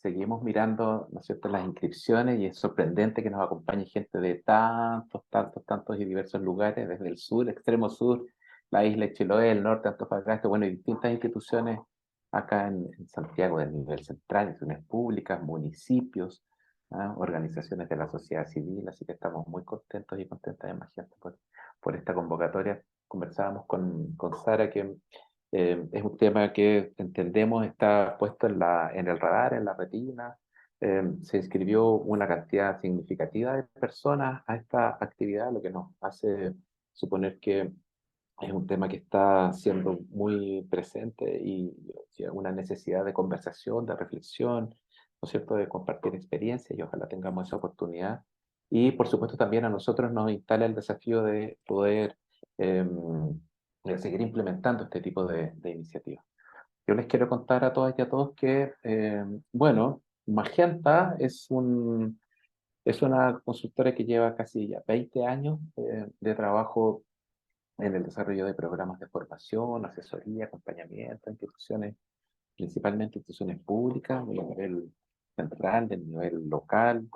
seguimos mirando, ¿no es cierto?, las inscripciones y es sorprendente que nos acompañe gente de tantos y diversos lugares, desde el sur, extremo sur, la isla de Chiloé, el norte, Antofagasta, bueno, y distintas instituciones acá en Santiago del nivel central, instituciones públicas, municipios, organizaciones de la sociedad civil, así que estamos muy contentos y contentas de más gente por esta convocatoria. Conversábamos con Sara que es un tema que entendemos está puesto en el radar, en la retina. Se inscribió una cantidad significativa de personas a esta actividad, lo que nos hace suponer que es un tema que está siendo muy presente y una necesidad de conversación, de reflexión, ¿no es cierto?, de compartir experiencias y ojalá tengamos esa oportunidad. Y por supuesto también a nosotros nos instala el desafío de poder seguir implementando este tipo de iniciativas. Yo les quiero contar a todas y a todos que, bueno, Magenta es una consultora que lleva casi ya 20 años de trabajo en el desarrollo de programas de formación, asesoría, acompañamiento a instituciones, principalmente instituciones públicas, de nivel central, de nivel local.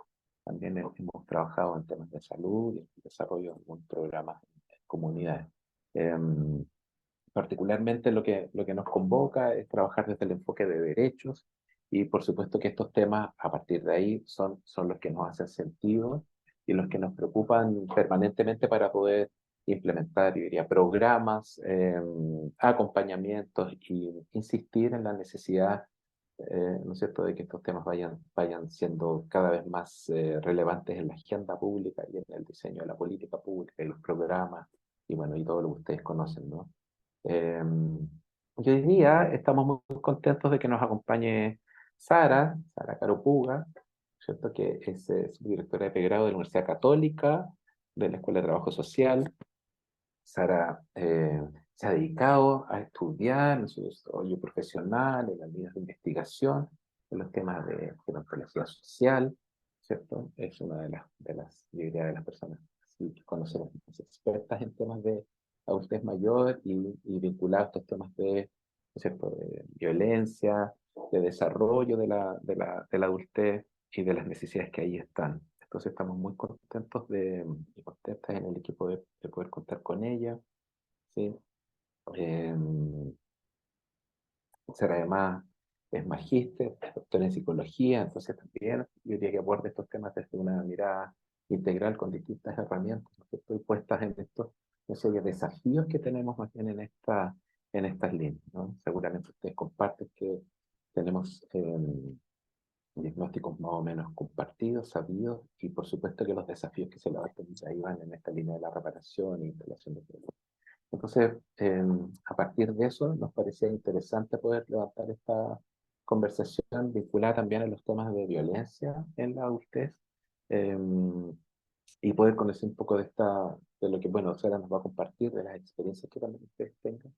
También hemos trabajado en temas de salud y el desarrollo de algunos programas en comunidades. Particularmente lo que nos convoca es trabajar desde el enfoque de derechos y por supuesto que estos temas a partir de ahí son los que nos hacen sentido y los que nos preocupan permanentemente para poder implementar, yo diría, programas, acompañamientos y insistir en la necesidad, ¿no es cierto?, de que estos temas vayan siendo cada vez más relevantes en la agenda pública y en el diseño de la política pública y los programas y bueno, y todo lo que ustedes conocen, ¿no? Eh, y hoy día estamos muy contentos de que nos acompañe Sara Caropuga, ¿cierto?, que es subdirectora de pregrado de la Universidad Católica, de la Escuela de Trabajo Social. Sara se ha dedicado a estudiar en su desarrollo profesional, en las líneas de investigación, en los temas de gerontología social, ¿cierto? Es una yo diría, de las personas que conocemos más expertas en temas de adultez mayor y vinculados a estos temas de, ¿no es cierto?, de violencia, de desarrollo de la adultez y de las necesidades que ahí están. Entonces estamos muy contentos y contentas en el equipo de poder contar con ella, ¿sí? Eh, Ser además es magíster, doctor en psicología, entonces también yo diría que aborda estos temas desde una mirada integral con distintas herramientas que estoy puestas en estos desafíos que tenemos más bien en estas líneas, ¿no? Seguramente ustedes comparten que tenemos diagnósticos más o menos compartidos, sabidos, y por supuesto que los desafíos que se levantan ahí van en esta línea de la reparación e instalación de problemas. Entonces, a partir de eso, nos parecía interesante poder levantar esta conversación vinculada también a los temas de violencia en la adultez eh, y poder conocer un poco de lo que, bueno, Sara nos va a compartir, de las experiencias que también ustedes tengan,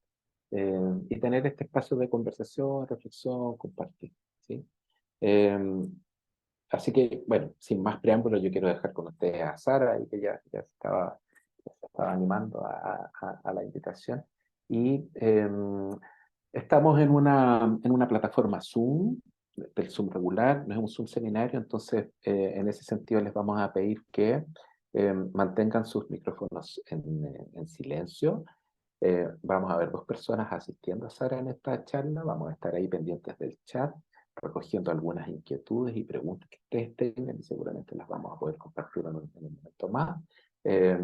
y tener este espacio de conversación, reflexión, compartir, ¿sí? Eh, Así que, bueno, sin más preámbulos, yo quiero dejar con ustedes a Sara, y que ya se estaba animando a la invitación. Y estamos en una plataforma Zoom, del Zoom regular, no es un Zoom seminario, entonces en ese sentido les vamos a pedir que mantengan sus micrófonos en silencio. Vamos a ver dos personas asistiendo a Sara en esta charla, vamos a estar ahí pendientes del chat, recogiendo algunas inquietudes y preguntas que ustedes tengan y seguramente las vamos a poder compartir en un momento más. Eh,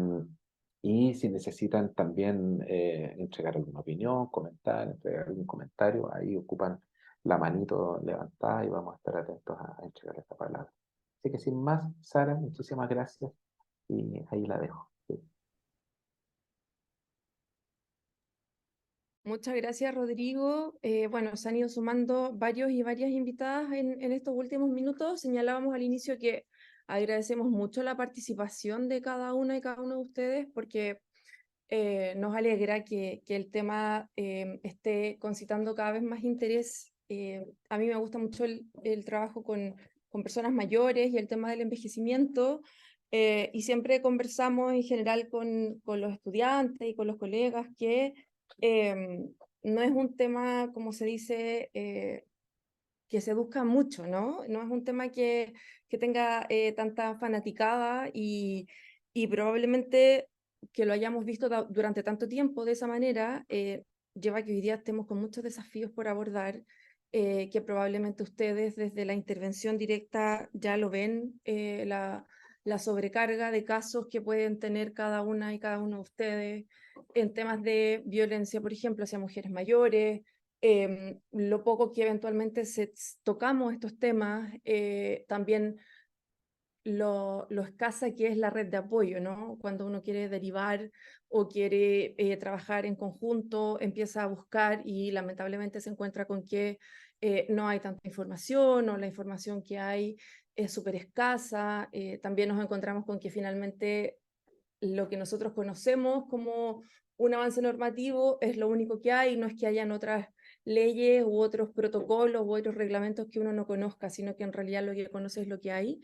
y si necesitan también entregar alguna opinión, comentar, entregar algún comentario, ahí ocupan la manito levantada y vamos a estar atentos a entregar esta palabra. Así que sin más, Sara, muchísimas gracias y ahí la dejo. Sí. Muchas gracias, Rodrigo. Bueno, se han ido sumando varios y varias invitadas en estos últimos minutos. Señalábamos al inicio que agradecemos mucho la participación de cada una y cada uno de ustedes porque nos alegra que el tema esté concitando cada vez más interés. A mí me gusta mucho el trabajo con personas mayores y el tema del envejecimiento. Y siempre conversamos en general con los estudiantes y con los colegas que no es un tema, como se dice, que seduzca mucho, ¿no? No es un tema que tenga tanta fanaticada y probablemente que lo hayamos visto durante tanto tiempo de esa manera, lleva a que hoy día estemos con muchos desafíos por abordar, que probablemente ustedes desde la intervención directa ya lo ven, la sobrecarga de casos que pueden tener cada una y cada uno de ustedes en temas de violencia, por ejemplo, hacia mujeres mayores, lo poco que eventualmente tocamos estos temas, también lo escasa que es la red de apoyo, ¿no? Cuando uno quiere derivar o quiere trabajar en conjunto, empieza a buscar y lamentablemente se encuentra con que no hay tanta información o la información que hay es súper escasa. También nos encontramos con que finalmente lo que nosotros conocemos como un avance normativo es lo único que hay, no es que hayan otras leyes u otros protocolos u otros reglamentos que uno no conozca, sino que en realidad lo que conoce es lo que hay.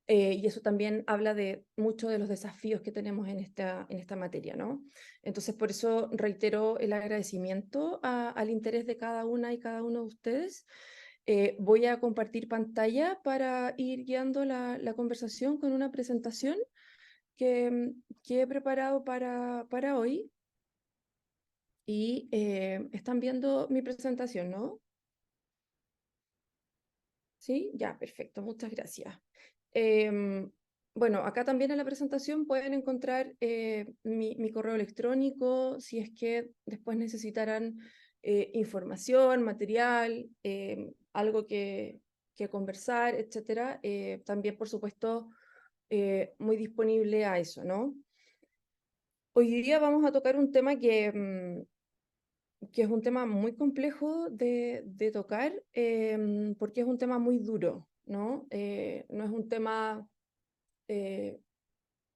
Y eso también habla de muchos de los desafíos que tenemos en esta materia, ¿no? Entonces, por eso reitero el agradecimiento al interés de cada una y cada uno de ustedes. Voy a compartir pantalla para ir guiando la conversación con una presentación que he preparado para hoy. Y están viendo mi presentación, ¿no? Sí, ya, perfecto, muchas gracias. Bueno, acá también en la presentación pueden encontrar mi correo electrónico, si es que después necesitarán información, material, algo que conversar, etcétera. También, por supuesto, muy disponible a eso, ¿no? Hoy día vamos a tocar un tema que es un tema muy complejo de tocar, porque es un tema muy duro, ¿no? No es un tema eh,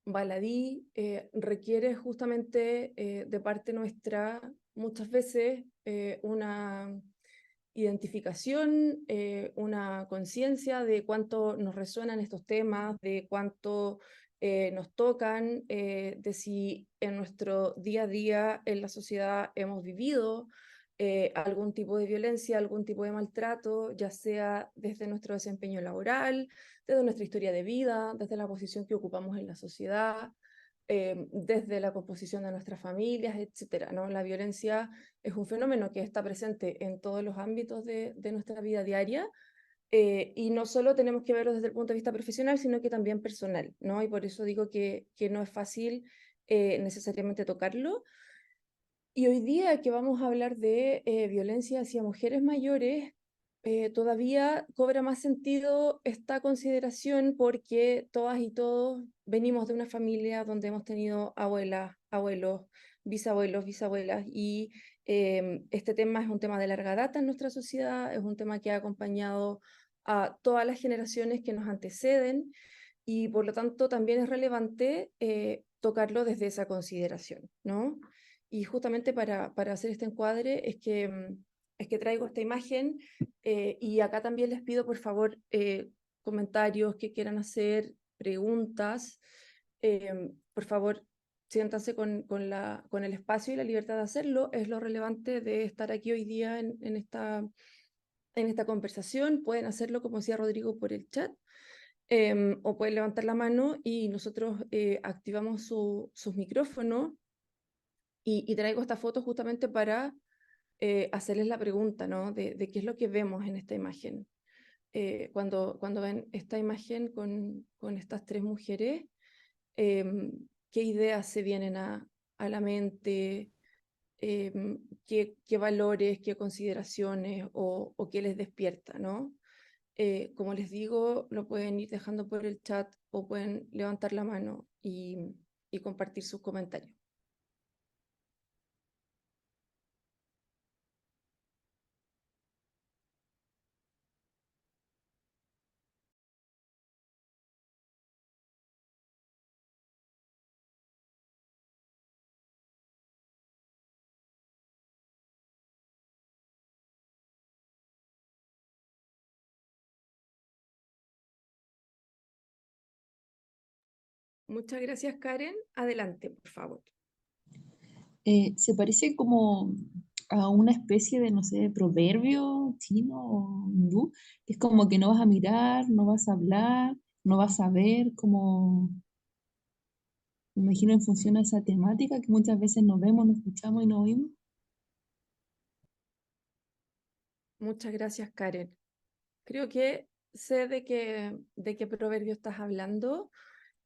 baladí, requiere justamente de parte nuestra muchas veces una identificación, una conciencia de cuánto nos resuenan estos temas, de cuánto nos tocan, de si en nuestro día a día en la sociedad hemos vivido algún tipo de violencia, algún tipo de maltrato, ya sea desde nuestro desempeño laboral, desde nuestra historia de vida, desde la posición que ocupamos en la sociedad, desde la composición de nuestras familias, etcétera, ¿no? La violencia es un fenómeno que está presente en todos los ámbitos de nuestra vida diaria, y no solo tenemos que verlo desde el punto de vista profesional, sino que también personal, ¿no? Y por eso digo que no es fácil necesariamente tocarlo. Y hoy día que vamos a hablar de violencia hacia mujeres mayores, todavía cobra más sentido esta consideración porque todas y todos venimos de una familia donde hemos tenido abuelas, abuelos, bisabuelos, bisabuelas, y este tema es un tema de larga data en nuestra sociedad, es un tema que ha acompañado a todas las generaciones que nos anteceden y por lo tanto también es relevante tocarlo desde esa consideración, ¿no? Y justamente para hacer este encuadre es que traigo esta imagen, y acá también les pido por favor comentarios que quieran hacer, preguntas. Por favor, siéntanse con el espacio y la libertad de hacerlo. Es lo relevante de estar aquí hoy día en esta conversación. Pueden hacerlo, como decía Rodrigo, por el chat. O pueden levantar la mano y nosotros activamos sus micrófonos y traigo esta foto justamente para hacerles la pregunta, ¿no? De qué es lo que vemos en esta imagen. Cuando ven esta imagen con estas tres mujeres, ¿qué ideas se vienen a la mente? ¿Qué valores, qué consideraciones o qué les despierta, ¿no? Como les digo, lo pueden ir dejando por el chat o pueden levantar la mano y compartir sus comentarios. Muchas gracias, Karen. Adelante, por favor. Se parece como a una especie de, no sé, proverbio chino o hindú, que es como que no vas a mirar, no vas a hablar, no vas a ver, como me imagino en función a esa temática que muchas veces no vemos, no escuchamos y no oímos. Muchas gracias, Karen. Creo que sé de qué proverbio estás hablando.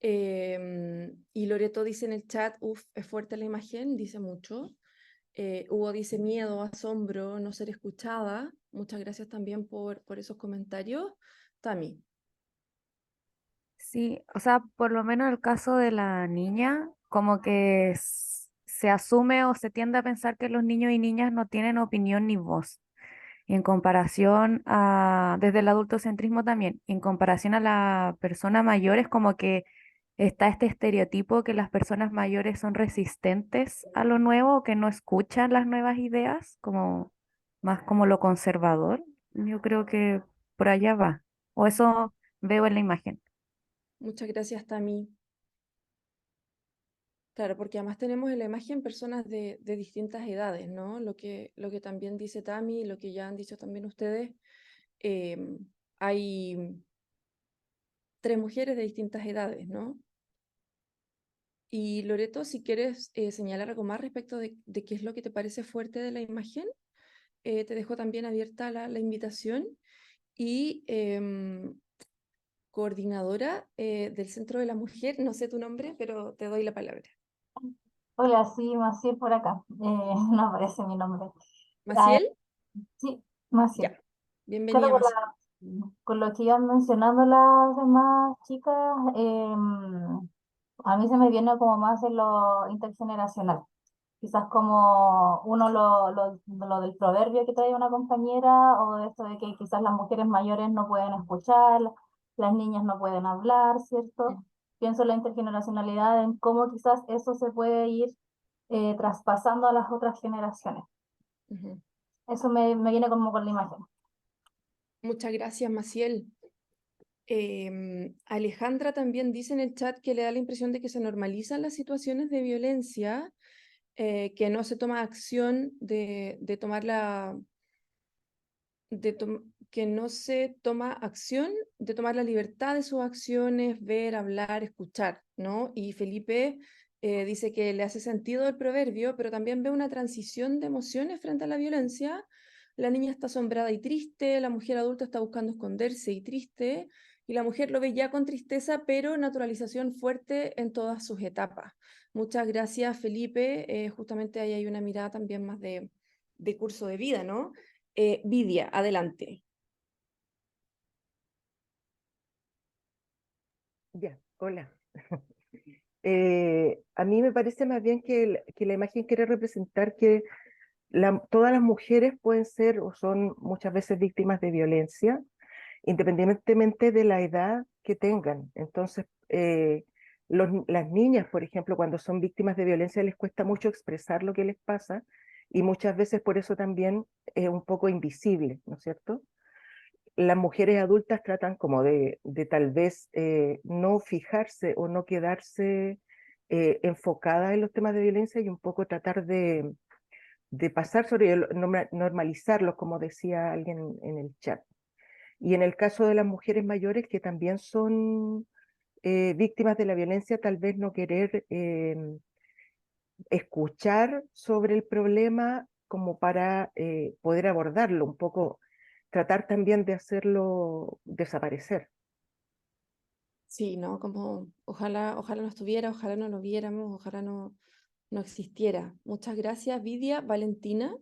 Y Loreto dice en el chat, uff, es fuerte la imagen, dice mucho. Hugo dice miedo, asombro, no ser escuchada. Muchas gracias también por esos comentarios. Tami, Sí, o sea, por lo menos el caso de la niña, como que se asume o se tiende a pensar que los niños y niñas no tienen opinión ni voz. Y en comparación a, desde el adultocentrismo también, en comparación a la persona mayor, es como que está este estereotipo que las personas mayores son resistentes a lo nuevo, que no escuchan las nuevas ideas, como más como lo conservador. Yo creo que por allá va. O eso veo en la imagen. muchas gracias, Tami. Claro, porque además tenemos en la imagen personas de distintas edades, ¿no? Lo que también dice Tami, lo que ya han dicho también ustedes, em, hay tres mujeres de distintas edades, ¿no? Y Loreto, si quieres señalar algo más respecto de qué es lo que te parece fuerte de la imagen, te dejo también abierta la invitación. Y coordinadora del Centro de la Mujer, no sé tu nombre, pero te doy la palabra. Hola, sí, Maciel por acá. No aparece mi nombre. Ah, Maciel, sí, Maciel. ya. Bienvenida, Claro, Maciel. con lo que iban mencionando las demás chicas, a mí se me viene como más en lo intergeneracional. Quizás como uno lo del proverbio que trae una compañera, o de esto de que quizás las mujeres mayores no pueden escuchar, las niñas no pueden hablar, ¿cierto? Pienso en la intergeneracionalidad, en cómo quizás eso se puede ir traspasando a las otras generaciones. Ujú. Eso me viene como con la imagen. Muchas gracias, Maciel. Alejandra también dice en el chat que le da la impresión de que se normalizan las situaciones de violencia, que no se toma acción de tomar que no se toma acción de tomar la libertad de sus acciones, ver, hablar, escuchar, ¿no? Y Felipe dice que le hace sentido el proverbio, pero también ve una transición de emociones frente a la violencia. La niña está asombrada y triste, la mujer adulta está buscando esconderse y triste, y la mujer lo ve ya con tristeza, pero naturalización fuerte en todas sus etapas. Muchas gracias, Felipe. Justamente ahí hay una mirada también más de curso de vida, ¿no? Vidia, adelante. Ya, hola. A mí me parece más bien que la imagen quiere representar que todas las mujeres pueden ser o son muchas veces víctimas de violencia, independientemente de la edad que tengan. Entonces, las niñas, por ejemplo, cuando son víctimas de violencia les cuesta mucho expresar lo que les pasa y muchas veces por eso también es un poco invisible, ¿no es cierto? Las mujeres adultas tratan como de tal vez no fijarse o no quedarse enfocadas en los temas de violencia y un poco tratar de pasar sobre ellos, normalizarlos, como decía alguien en el chat. Y en el caso de las mujeres mayores que también son víctimas de la violencia, tal vez no querer escuchar sobre el problema como para poder abordarlo un poco, tratar también de hacerlo desaparecer. Sí, ¿no? Como ojalá no estuviera, ojalá no lo viéramos, ojalá no existiera. Muchas gracias, Vidia. Valentina,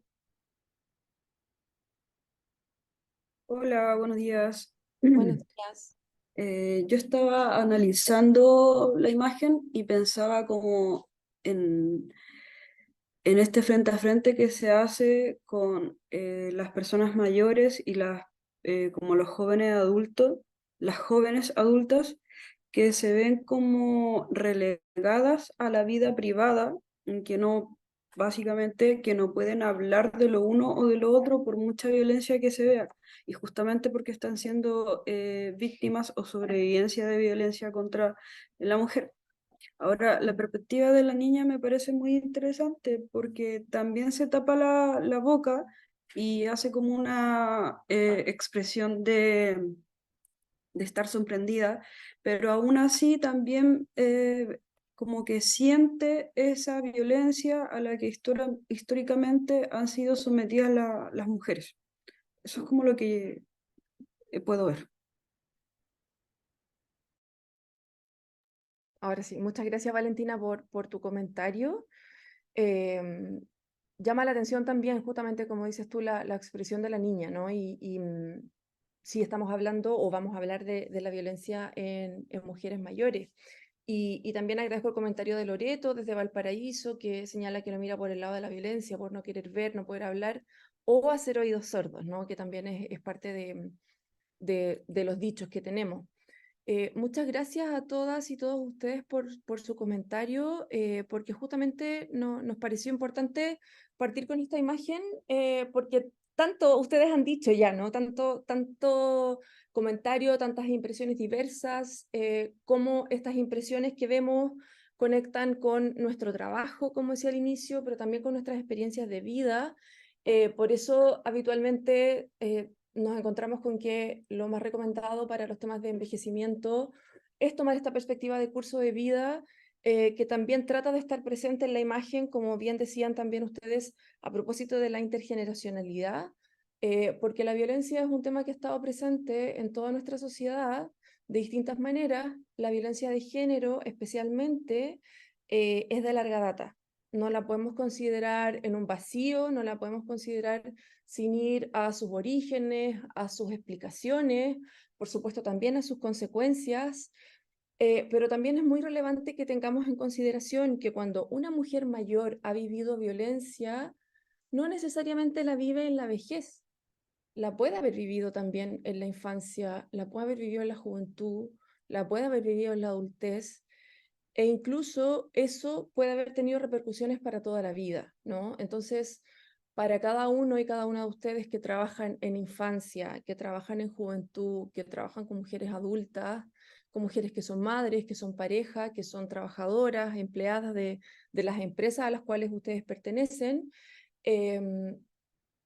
Hola, buenos días. buenos días. Yo estaba analizando la imagen y pensaba como en, en este frente a frente que se hace con las personas mayores y como los jóvenes adultos, las jóvenes adultas que se ven como relegadas a la vida privada, en que no, básicamente, que no pueden hablar de lo uno o de lo otro por mucha violencia que se vea, y justamente porque están siendo víctimas o sobrevivencia de violencia contra la mujer. Ahora, la perspectiva de la niña me parece muy interesante porque también se tapa la boca y hace como una expresión de estar sorprendida, pero aún así también como que siente esa violencia a la que históricamente han sido sometidas las mujeres. Eso es como lo que puedo ver. Ahora sí, muchas gracias Valentina por tu comentario. Em, Llama la atención también, justamente como dices tú, la expresión de la niña, ¿no? Sí estamos hablando o vamos a hablar de la violencia en mujeres mayores. Y también agradezco el comentario de Loreto desde Valparaíso, que señala que lo mira por el lado de la violencia, por no querer ver, no poder hablar, o hacer oídos sordos, ¿no? Que también es parte de los dichos que tenemos. Muchas gracias a todas y todos ustedes por su comentario, porque justamente nos pareció importante partir con esta imagen, porque tanto ustedes han dicho ya, ¿no? Tanto comentario, tantas impresiones diversas, cómo estas impresiones que vemos conectan con nuestro trabajo, como decía al inicio, pero también con nuestras experiencias de vida. Por eso habitualmente nos encontramos con que lo más recomendado para los temas de envejecimiento es tomar esta perspectiva de curso de vida, que también trata de estar presente en la imagen, como bien decían también ustedes, a propósito de la intergeneracionalidad, porque la violencia es un tema que ha estado presente en toda nuestra sociedad de distintas maneras. La violencia de género especialmente es de larga data. No la podemos considerar en un vacío, no la podemos considerar sin ir a sus orígenes, a sus explicaciones, por supuesto también a sus consecuencias, pero también es muy relevante que tengamos en consideración que cuando una mujer mayor ha vivido violencia, no necesariamente la vive en la vejez, la puede haber vivido también en la infancia, la puede haber vivido en la juventud, la puede haber vivido en la adultez, e incluso eso puede haber tenido repercusiones para toda la vida, ¿no? Entonces, para cada uno y cada una de ustedes que trabajan en infancia, que trabajan en juventud, que trabajan con mujeres adultas, con mujeres que son madres, que son pareja, que son trabajadoras, empleadas de las empresas a las cuales ustedes pertenecen, eh,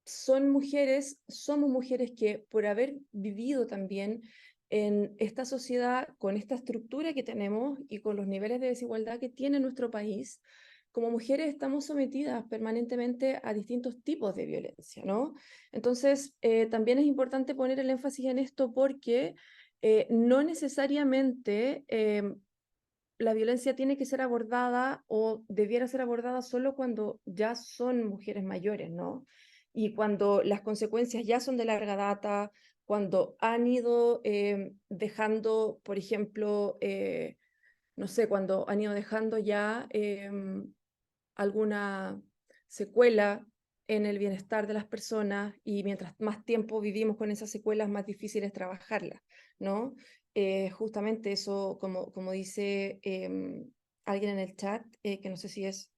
somos mujeres que por haber vivido también en esta sociedad, con esta estructura que tenemos y con los niveles de desigualdad que tiene nuestro país, como mujeres estamos sometidas permanentemente a distintos tipos de violencia, ¿no? Entonces, también es importante poner el énfasis en esto porque no necesariamente la violencia tiene que ser abordada o debiera ser abordada solo cuando ya son mujeres mayores, ¿no? Y cuando las consecuencias ya son de larga data, cuando han ido dejando, por ejemplo, no sé, cuando han ido dejando ya alguna secuela en el bienestar de las personas y mientras más tiempo vivimos con esas secuelas, más difícil es trabajarlas, ¿no? Justamente eso, como dice alguien en el chat, que no sé si es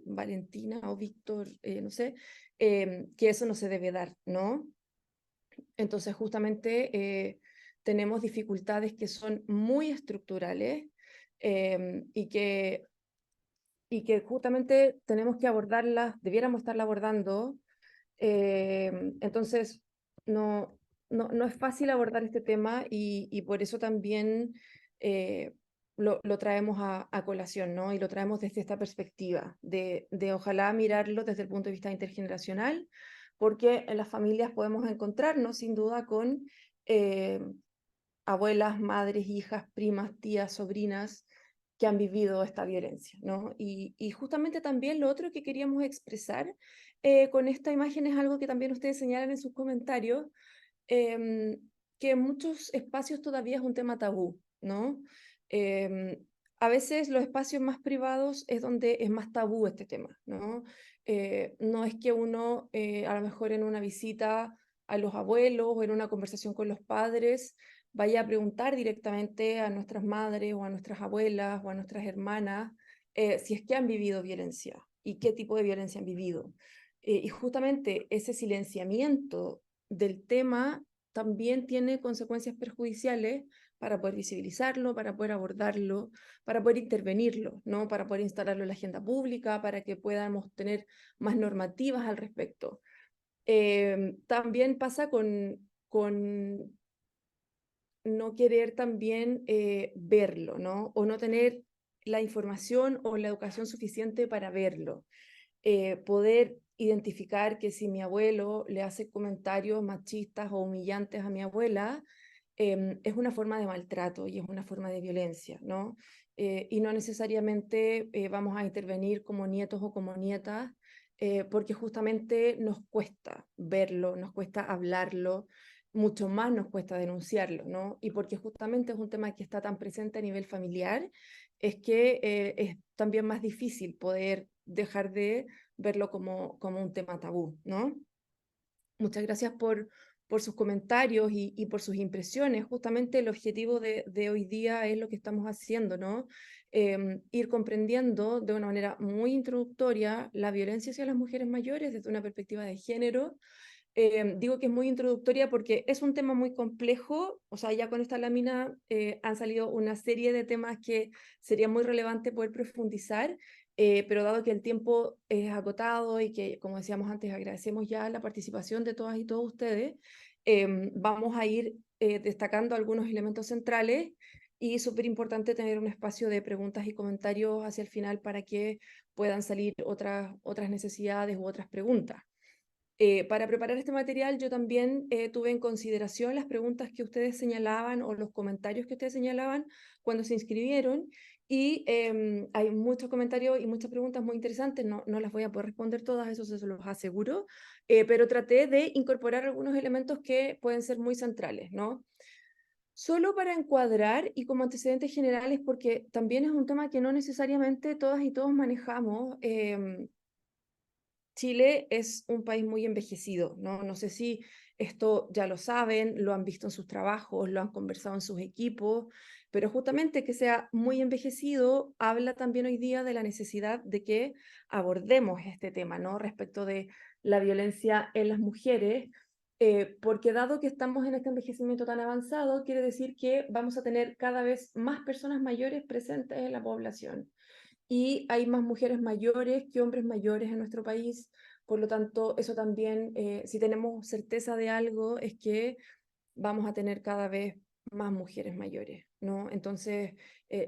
Valentina o Víctor, no sé, que eso no se debe dar, ¿no? Entonces, justamente tenemos dificultades que son muy estructurales y que justamente tenemos que abordarlas, debiéramos estarla abordando. Entonces, no es fácil abordar este tema y por eso también lo traemos a colación, ¿no? Y lo traemos desde esta perspectiva, de ojalá mirarlo desde el punto de vista intergeneracional, porque en las familias podemos encontrarnos sin duda con eh, abuelas, madres, hijas, primas, tías, sobrinas que han vivido esta violencia, ¿no? Y justamente también lo otro que queríamos expresar con esta imagen es algo que también ustedes señalan en sus comentarios, que en muchos espacios todavía es un tema tabú, ¿no? A veces los espacios más privados es donde es más tabú este tema, ¿no? No es que uno, a lo mejor en una visita a los abuelos o en una conversación con los padres, vaya a preguntar directamente a nuestras madres o a nuestras abuelas o a nuestras hermanas si es que han vivido violencia y qué tipo de violencia han vivido. Y justamente ese silenciamiento del tema también tiene consecuencias perjudiciales para poder visibilizarlo, para poder abordarlo, para poder intervenirlo, ¿no? Para poder instalarlo en la agenda pública, para que podamos tener más normativas al respecto. También pasa con no querer también verlo, ¿no? O no tener la información o la educación suficiente para verlo. Poder identificar que si mi abuelo le hace comentarios machistas o humillantes a mi abuela, es una forma de maltrato y es una forma de violencia, ¿no? Y no necesariamente vamos a intervenir como nietos o como nietas, porque justamente nos cuesta verlo, nos cuesta hablarlo, mucho más nos cuesta denunciarlo, ¿no? Y porque justamente es un tema que está tan presente a nivel familiar, es que es también más difícil poder dejar de verlo como un tema tabú, ¿no? Muchas gracias por sus comentarios y por sus impresiones. Justamente el objetivo de hoy día es lo que estamos haciendo, ¿no? Ir comprendiendo de una manera muy introductoria la violencia hacia las mujeres mayores desde una perspectiva de género. Digo que es muy introductoria porque es un tema muy complejo, o sea, ya con esta lámina han salido una serie de temas que sería muy relevante poder profundizar, pero dado que el tiempo es agotado y que, como decíamos antes, agradecemos ya la participación de todas y todos ustedes, vamos a ir destacando algunos elementos centrales y súper importante tener un espacio de preguntas y comentarios hacia el final para que puedan salir otras necesidades u otras preguntas. Para preparar este material yo también tuve en consideración las preguntas que ustedes señalaban o los comentarios que ustedes señalaban cuando se inscribieron y hay muchos comentarios y muchas preguntas muy interesantes, no las voy a poder responder todas, eso se los aseguro, pero traté de incorporar algunos elementos que pueden ser muy centrales, ¿no? Solo para encuadrar y como antecedentes generales, porque también es un tema que no necesariamente todas y todos manejamos. Chile es un país muy envejecido, ¿no? No sé si esto ya lo saben, lo han visto en sus trabajos, lo han conversado en sus equipos, pero justamente que sea muy envejecido habla también hoy día de la necesidad de que abordemos este tema, ¿no? Respecto de la violencia en las mujeres, porque dado que estamos en este envejecimiento tan avanzado, quiere decir que vamos a tener cada vez más personas mayores presentes en la población y hay más mujeres mayores que hombres mayores en nuestro país. Por lo tanto, eso también, si tenemos certeza de algo, es que vamos a tener cada vez más mujeres mayores, ¿no? Entonces,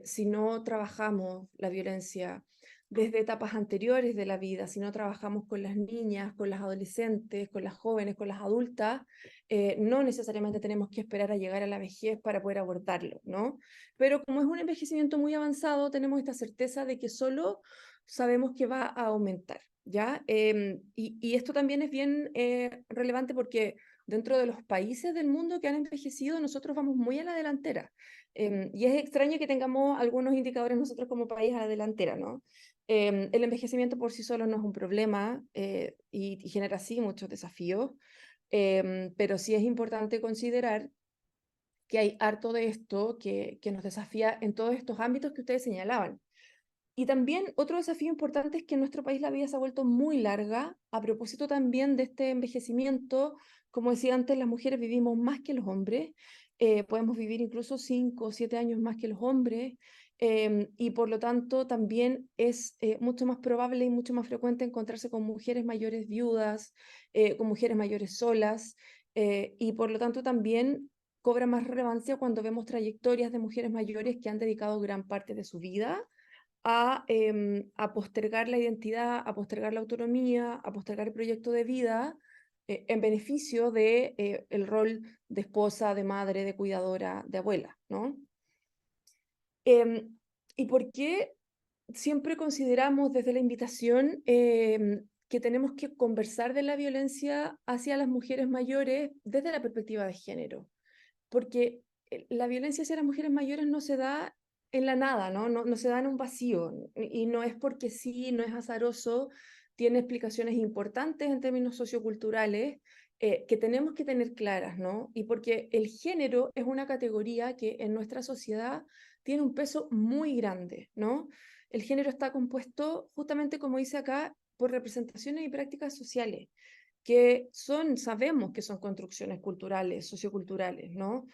si no trabajamos la violencia desde etapas anteriores de la vida, si no trabajamos con las niñas, con las adolescentes, con las jóvenes, con las adultas, no necesariamente tenemos que esperar a llegar a la vejez para poder abordarlo, ¿no? Pero como es un envejecimiento muy avanzado, tenemos esta certeza de que solo sabemos que va a aumentar, ¿ya? Y esto también es bien relevante porque dentro de los países del mundo que han envejecido, nosotros vamos muy a la delantera. Y es extraño que tengamos algunos indicadores nosotros como país a la delantera, ¿no? El envejecimiento por sí solo no es un problema y genera sí muchos desafíos, pero sí es importante considerar que hay harto de esto que nos desafía en todos estos ámbitos que ustedes señalaban. Y también otro desafío importante es que en nuestro país la vida se ha vuelto muy larga. A propósito también de este envejecimiento, como decía antes, las mujeres vivimos más que los hombres. Podemos vivir incluso 5 o 7 años más que los hombres. Y por lo tanto también es mucho más probable y mucho más frecuente encontrarse con mujeres mayores viudas, con mujeres mayores solas. Y por lo tanto también cobra más relevancia cuando vemos trayectorias de mujeres mayores que han dedicado gran parte de su vida a postergar la identidad, a postergar la autonomía, a postergar el proyecto de vida en beneficio de el rol de esposa, de madre, de cuidadora, de abuela, ¿no? ¿Y por qué siempre consideramos desde la invitación que tenemos que conversar de la violencia hacia las mujeres mayores desde la perspectiva de género? Porque la violencia hacia las mujeres mayores no se da en la nada, ¿no? No se da en un vacío, y no es porque sí, no es azaroso, tiene explicaciones importantes en términos socioculturales que tenemos que tener claras, ¿no? Y porque el género es una categoría que en nuestra sociedad tiene un peso muy grande, ¿no? El género está compuesto, justamente como dice acá, por representaciones y prácticas sociales. que sabemos que son construcciones culturales, socioculturales, ¿no?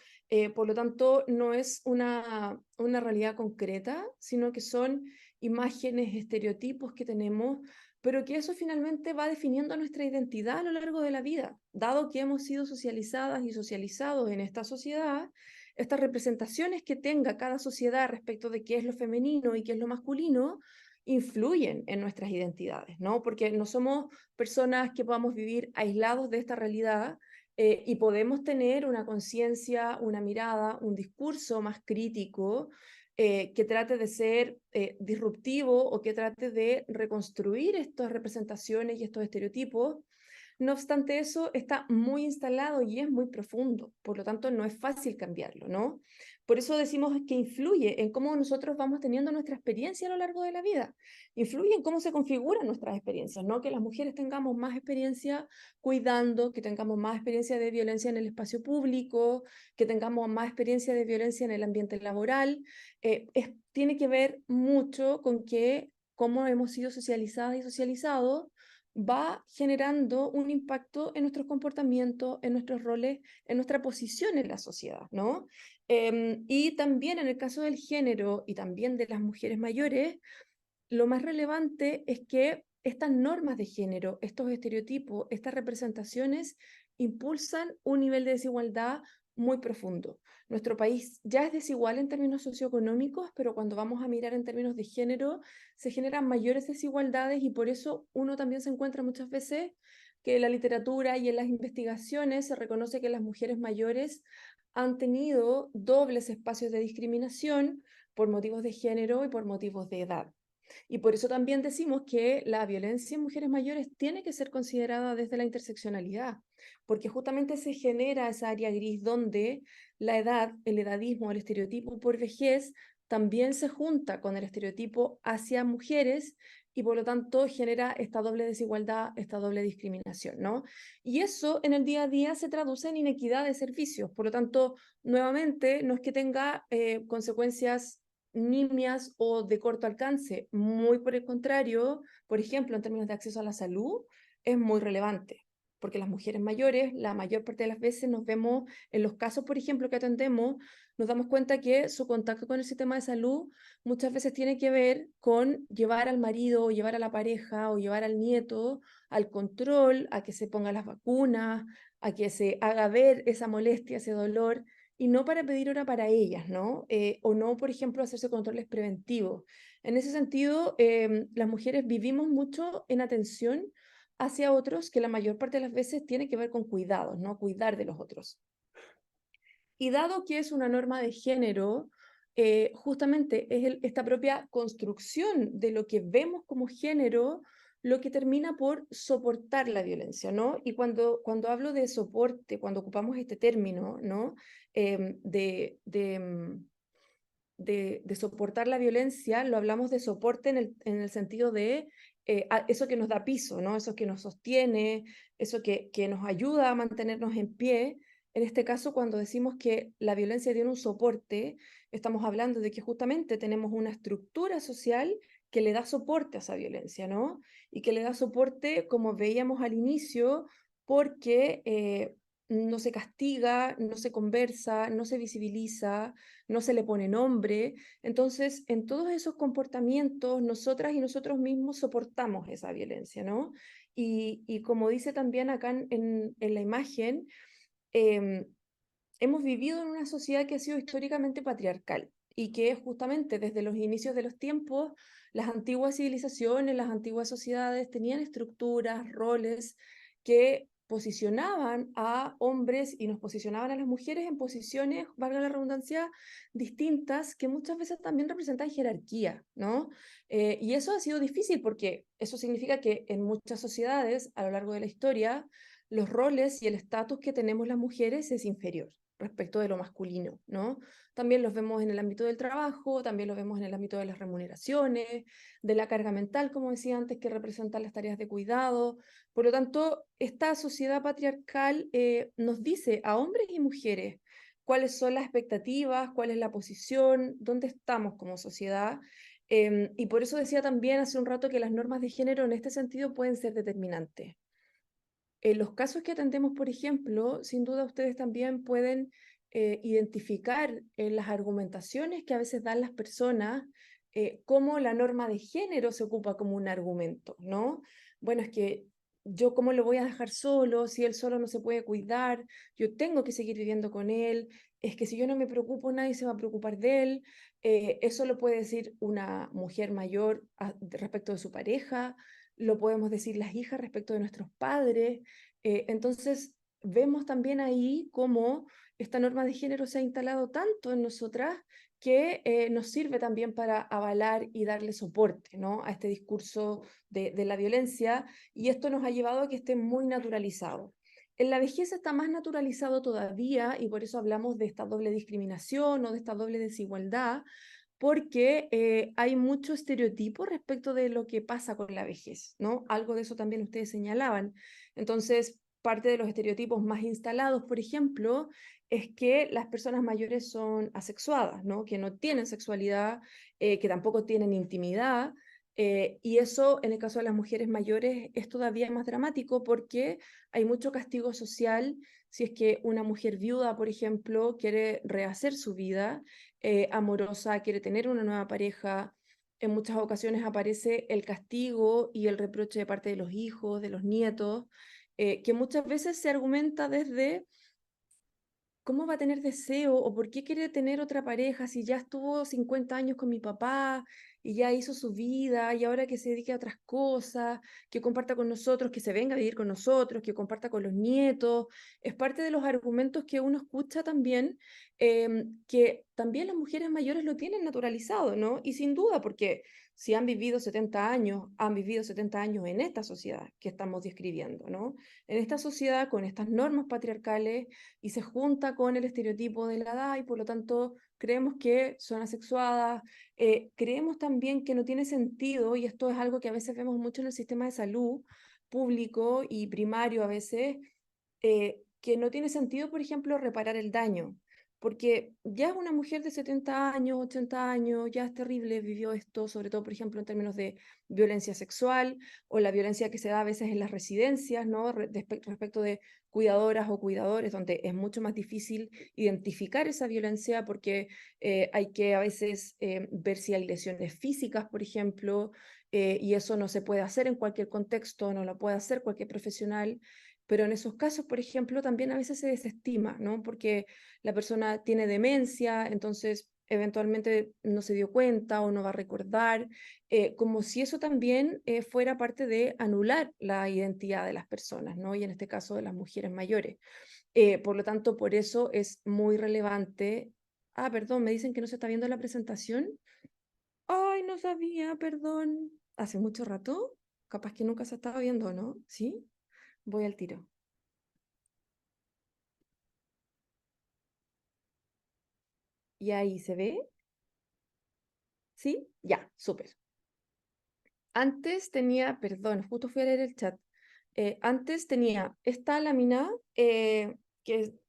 Por lo tanto, no es una realidad concreta, sino que son imágenes, estereotipos que tenemos, pero que eso finalmente va definiendo nuestra identidad a lo largo de la vida. Dado que hemos sido socializadas y socializados en esta sociedad, estas representaciones que tenga cada sociedad respecto de qué es lo femenino y qué es lo masculino, influyen en nuestras identidades, ¿no? Porque no somos personas que podamos vivir aislados de esta realidad, y podemos tener una conciencia, una mirada, un discurso más crítico, que trate de ser disruptivo o que trate de reconstruir estas representaciones y estos estereotipos. No obstante eso, está muy instalado y es muy profundo, por lo tanto no es fácil cambiarlo, ¿no? Por eso decimos que influye en cómo nosotros vamos teniendo nuestra experiencia a lo largo de la vida, influye en cómo se configuran nuestras experiencias, ¿no? Que las mujeres tengamos más experiencia cuidando, que tengamos más experiencia de violencia en el espacio público, que tengamos más experiencia de violencia en el ambiente laboral, tiene que ver mucho con cómo hemos sido socializadas y socializados va generando un impacto en nuestros comportamientos, en nuestros roles, en nuestra posición en la sociedad, ¿no? Y también en el caso del género y también de las mujeres mayores, lo más relevante es que estas normas de género, estos estereotipos, estas representaciones impulsan un nivel de desigualdad muy profundo. Nuestro país ya es desigual en términos socioeconómicos, pero cuando vamos a mirar en términos de género, se generan mayores desigualdades y por eso uno también se encuentra muchas veces que en la literatura y en las investigaciones se reconoce que las mujeres mayores han tenido dobles espacios de discriminación por motivos de género y por motivos de edad. Y por eso también decimos que la violencia en mujeres mayores tiene que ser considerada desde la interseccionalidad, porque justamente se genera esa área gris donde la edad, el edadismo, el estereotipo por vejez también se junta con el estereotipo hacia mujeres y por lo tanto genera esta doble desigualdad, esta doble discriminación, ¿no? Y eso en el día a día se traduce en inequidad de servicios, por lo tanto, nuevamente, no es que tenga consecuencias nimias o de corto alcance, muy por el contrario, por ejemplo, en términos de acceso a la salud, es muy relevante, porque las mujeres mayores, la mayor parte de las veces nos vemos, en los casos, por ejemplo, que atendemos, nos damos cuenta que su contacto con el sistema de salud muchas veces tiene que ver con llevar al marido, o llevar a la pareja, o llevar al nieto al control, a que se ponga las vacunas, a que se haga ver esa molestia, ese dolor, y no para pedir hora para ellas, ¿no? O no, por ejemplo, hacerse controles preventivos. En ese sentido, las mujeres vivimos mucho en atención hacia otros, que la mayor parte de las veces tiene que ver con cuidados, ¿no? Cuidar de los otros. Y dado que es una norma de género, justamente es esta propia construcción de lo que vemos como género lo que termina por soportar la violencia, ¿no? Y cuando hablo de soporte, cuando ocupamos este término, ¿no? De soportar la violencia, lo hablamos de soporte en el sentido de eso que nos da piso, ¿no? Eso que nos sostiene, eso que nos ayuda a mantenernos en pie. En este caso, cuando decimos que la violencia tiene un soporte, estamos hablando de que justamente tenemos una estructura social que le da soporte a esa violencia, ¿no? Y que le da soporte, como veíamos al inicio, porque no se castiga, no se conversa, no se visibiliza, no se le pone nombre. Entonces, en todos esos comportamientos, nosotras y nosotros mismos soportamos esa violencia, ¿no? Y como dice también acá en la imagen, hemos vivido en una sociedad que ha sido históricamente patriarcal y que justamente desde los inicios de los tiempos, las antiguas civilizaciones, las antiguas sociedades tenían estructuras, roles que posicionaban a hombres y nos posicionaban a las mujeres en posiciones, valga la redundancia, distintas, que muchas veces también representan jerarquía, ¿no? Y eso ha sido difícil porque eso significa que en muchas sociedades a lo largo de la historia, los roles y el estatus que tenemos las mujeres es inferior respecto de lo masculino, ¿no? También los vemos en el ámbito del trabajo, también los vemos en el ámbito de las remuneraciones, de la carga mental, como decía antes, que representan las tareas de cuidado. Por lo tanto, esta sociedad patriarcal nos dice a hombres y mujeres cuáles son las expectativas, cuál es la posición, dónde estamos como sociedad. Y por eso decía también hace un rato que las normas de género en este sentido pueden ser determinantes. En los casos que atendemos, por ejemplo, sin duda ustedes también pueden identificar las argumentaciones que a veces dan las personas, cómo la norma de género se ocupa como un argumento, ¿no? Bueno, es que yo cómo lo voy a dejar solo, si él solo no se puede cuidar, yo tengo que seguir viviendo con él, es que si yo no me preocupo, nadie se va a preocupar de él. Eso lo puede decir una mujer mayor respecto de su pareja, lo podemos decir las hijas respecto de nuestros padres. Entonces, vemos también ahí cómo esta norma de género se ha instalado tanto en nosotras que nos sirve también para avalar y darle soporte, ¿no?, a este discurso de la violencia, y esto nos ha llevado a que esté muy naturalizado. En la vejez está más naturalizado todavía, y por eso hablamos de esta doble discriminación o de esta doble desigualdad, porque hay mucho estereotipo respecto de lo que pasa con la vejez, ¿no? Algo de eso también ustedes señalaban. Entonces, parte de los estereotipos más instalados, por ejemplo, es que las personas mayores son asexuadas, ¿no?, que no tienen sexualidad, que tampoco tienen intimidad, y eso en el caso de las mujeres mayores es todavía más dramático porque hay mucho castigo social si es que una mujer viuda, por ejemplo, quiere rehacer su vida amorosa, quiere tener una nueva pareja. En muchas ocasiones aparece el castigo y el reproche de parte de los hijos, de los nietos, que muchas veces se argumenta desde ¿cómo va a tener deseo o por qué quiere tener otra pareja si ya estuvo 50 años con mi papá y ya hizo su vida y ahora que se dedique a otras cosas, que comparta con nosotros, que se venga a vivir con nosotros, que comparta con los nietos? Es parte de los argumentos que uno escucha también, que también las mujeres mayores lo tienen naturalizado, ¿no? Y sin duda, porque si han vivido 70 años, han vivido 70 años en esta sociedad que estamos describiendo, ¿no? En esta sociedad con estas normas patriarcales, y se junta con el estereotipo de la edad y por lo tanto creemos que son asexuadas, creemos también que no tiene sentido, y esto es algo que a veces vemos mucho en el sistema de salud público y primario a veces, que no tiene sentido, por ejemplo, reparar el daño, porque ya es una mujer de 70 años, 80 años, ya es terrible, vivió esto, sobre todo, por ejemplo, en términos de violencia sexual o la violencia que se da a veces en las residencias, ¿no?, respecto de cuidadoras o cuidadores, donde es mucho más difícil identificar esa violencia porque hay que a veces ver si hay lesiones físicas, por ejemplo, y eso no se puede hacer en cualquier contexto, no lo puede hacer cualquier profesional. Pero en esos casos, por ejemplo, también a veces se desestima, ¿no?, porque la persona tiene demencia, entonces eventualmente no se dio cuenta o no va a recordar, como si eso también fuera parte de anular la identidad de las personas, ¿no?, y en este caso de las mujeres mayores. Por lo tanto, por eso es muy relevante. Ah, perdón, me dicen que no se está viendo la presentación. Ay, no sabía, perdón. ¿Hace mucho rato? Capaz que nunca se estaba viendo, ¿no? ¿Sí? Voy al tiro. ¿Y ahí se ve? ¿Sí? Ya, súper. Antes tenía, perdón, justo fui a leer el chat. Antes tenía esta lámina que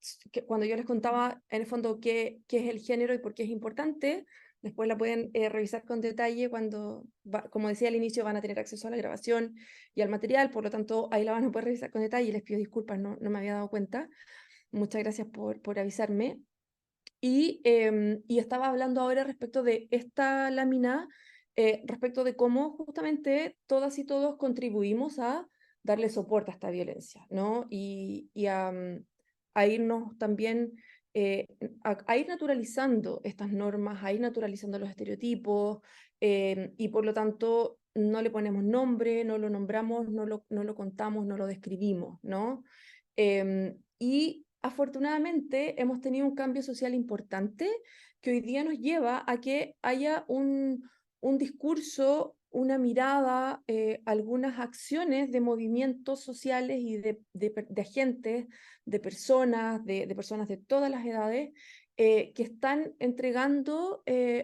cuando yo les contaba en el fondo qué es el género y por qué es importante, después la pueden revisar con detalle cuando, como decía al inicio, van a tener acceso a la grabación y al material, por lo tanto ahí la van a poder revisar con detalle. Les pido disculpas, no me había dado cuenta. Muchas gracias por avisarme. Y estaba hablando ahora respecto de esta lámina, respecto de cómo justamente todas y todos contribuimos a darle soporte a esta violencia, ¿no? A irnos también, a ir naturalizando estas normas, a ir naturalizando los estereotipos, y por lo tanto no le ponemos nombre, no lo nombramos, no lo contamos, no lo describimos, ¿no? Y afortunadamente hemos tenido un cambio social importante que hoy día nos lleva a que haya un discurso, una mirada, algunas acciones de movimientos sociales y de agentes, de personas de todas las edades, que están entregando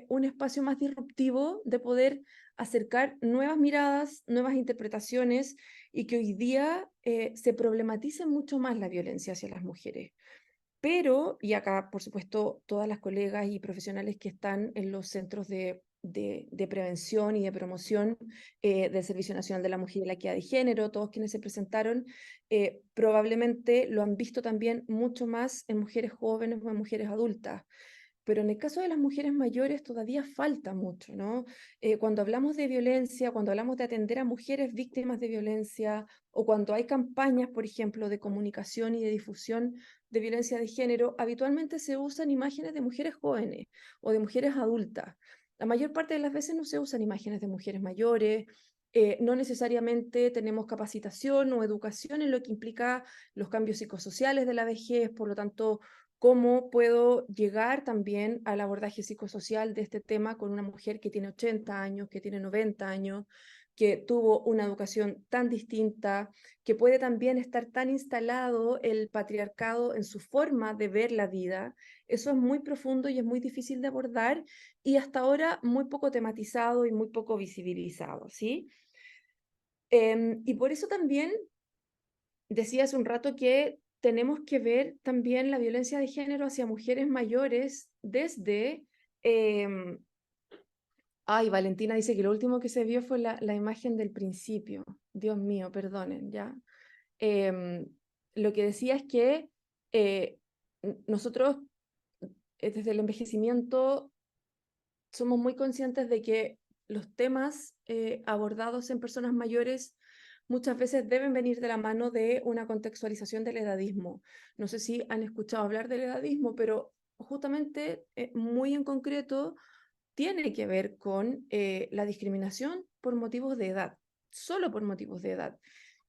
un espacio más disruptivo de poder acercar nuevas miradas, nuevas interpretaciones, y que hoy día se problematiza mucho más la violencia hacia las mujeres. Pero, y acá por supuesto todas las colegas y profesionales que están en los centros de de prevención y de promoción del Servicio Nacional de la Mujer y la Equidad de Género, todos quienes se presentaron, probablemente lo han visto también mucho más en mujeres jóvenes o en mujeres adultas. Pero en el caso de las mujeres mayores todavía falta mucho, ¿no? Cuando hablamos de violencia, cuando hablamos de atender a mujeres víctimas de violencia, o cuando hay campañas, por ejemplo, de comunicación y de difusión de violencia de género, habitualmente se usan imágenes de mujeres jóvenes o de mujeres adultas. La mayor parte de las veces no se usan imágenes de mujeres mayores, no necesariamente tenemos capacitación o educación en lo que implica los cambios psicosociales de la vejez, por lo tanto, cómo puedo llegar también al abordaje psicosocial de este tema con una mujer que tiene 80 años, que tiene 90 años, que tuvo una educación tan distinta, que puede también estar tan instalado el patriarcado en su forma de ver la vida. Eso es muy profundo y es muy difícil de abordar y hasta ahora muy poco tematizado y muy poco visibilizado, ¿sí? Y por eso también decía hace un rato que tenemos que ver también la violencia de género hacia mujeres mayores desde... Ay, Valentina dice que lo último que se vio fue la imagen del principio. Dios mío, perdonen, ya. Lo que decía es que nosotros, desde el envejecimiento, somos muy conscientes de que los temas abordados en personas mayores muchas veces deben venir de la mano de una contextualización del edadismo. No sé si han escuchado hablar del edadismo, pero justamente, muy en concreto, tiene que ver con la discriminación por motivos de edad, solo por motivos de edad,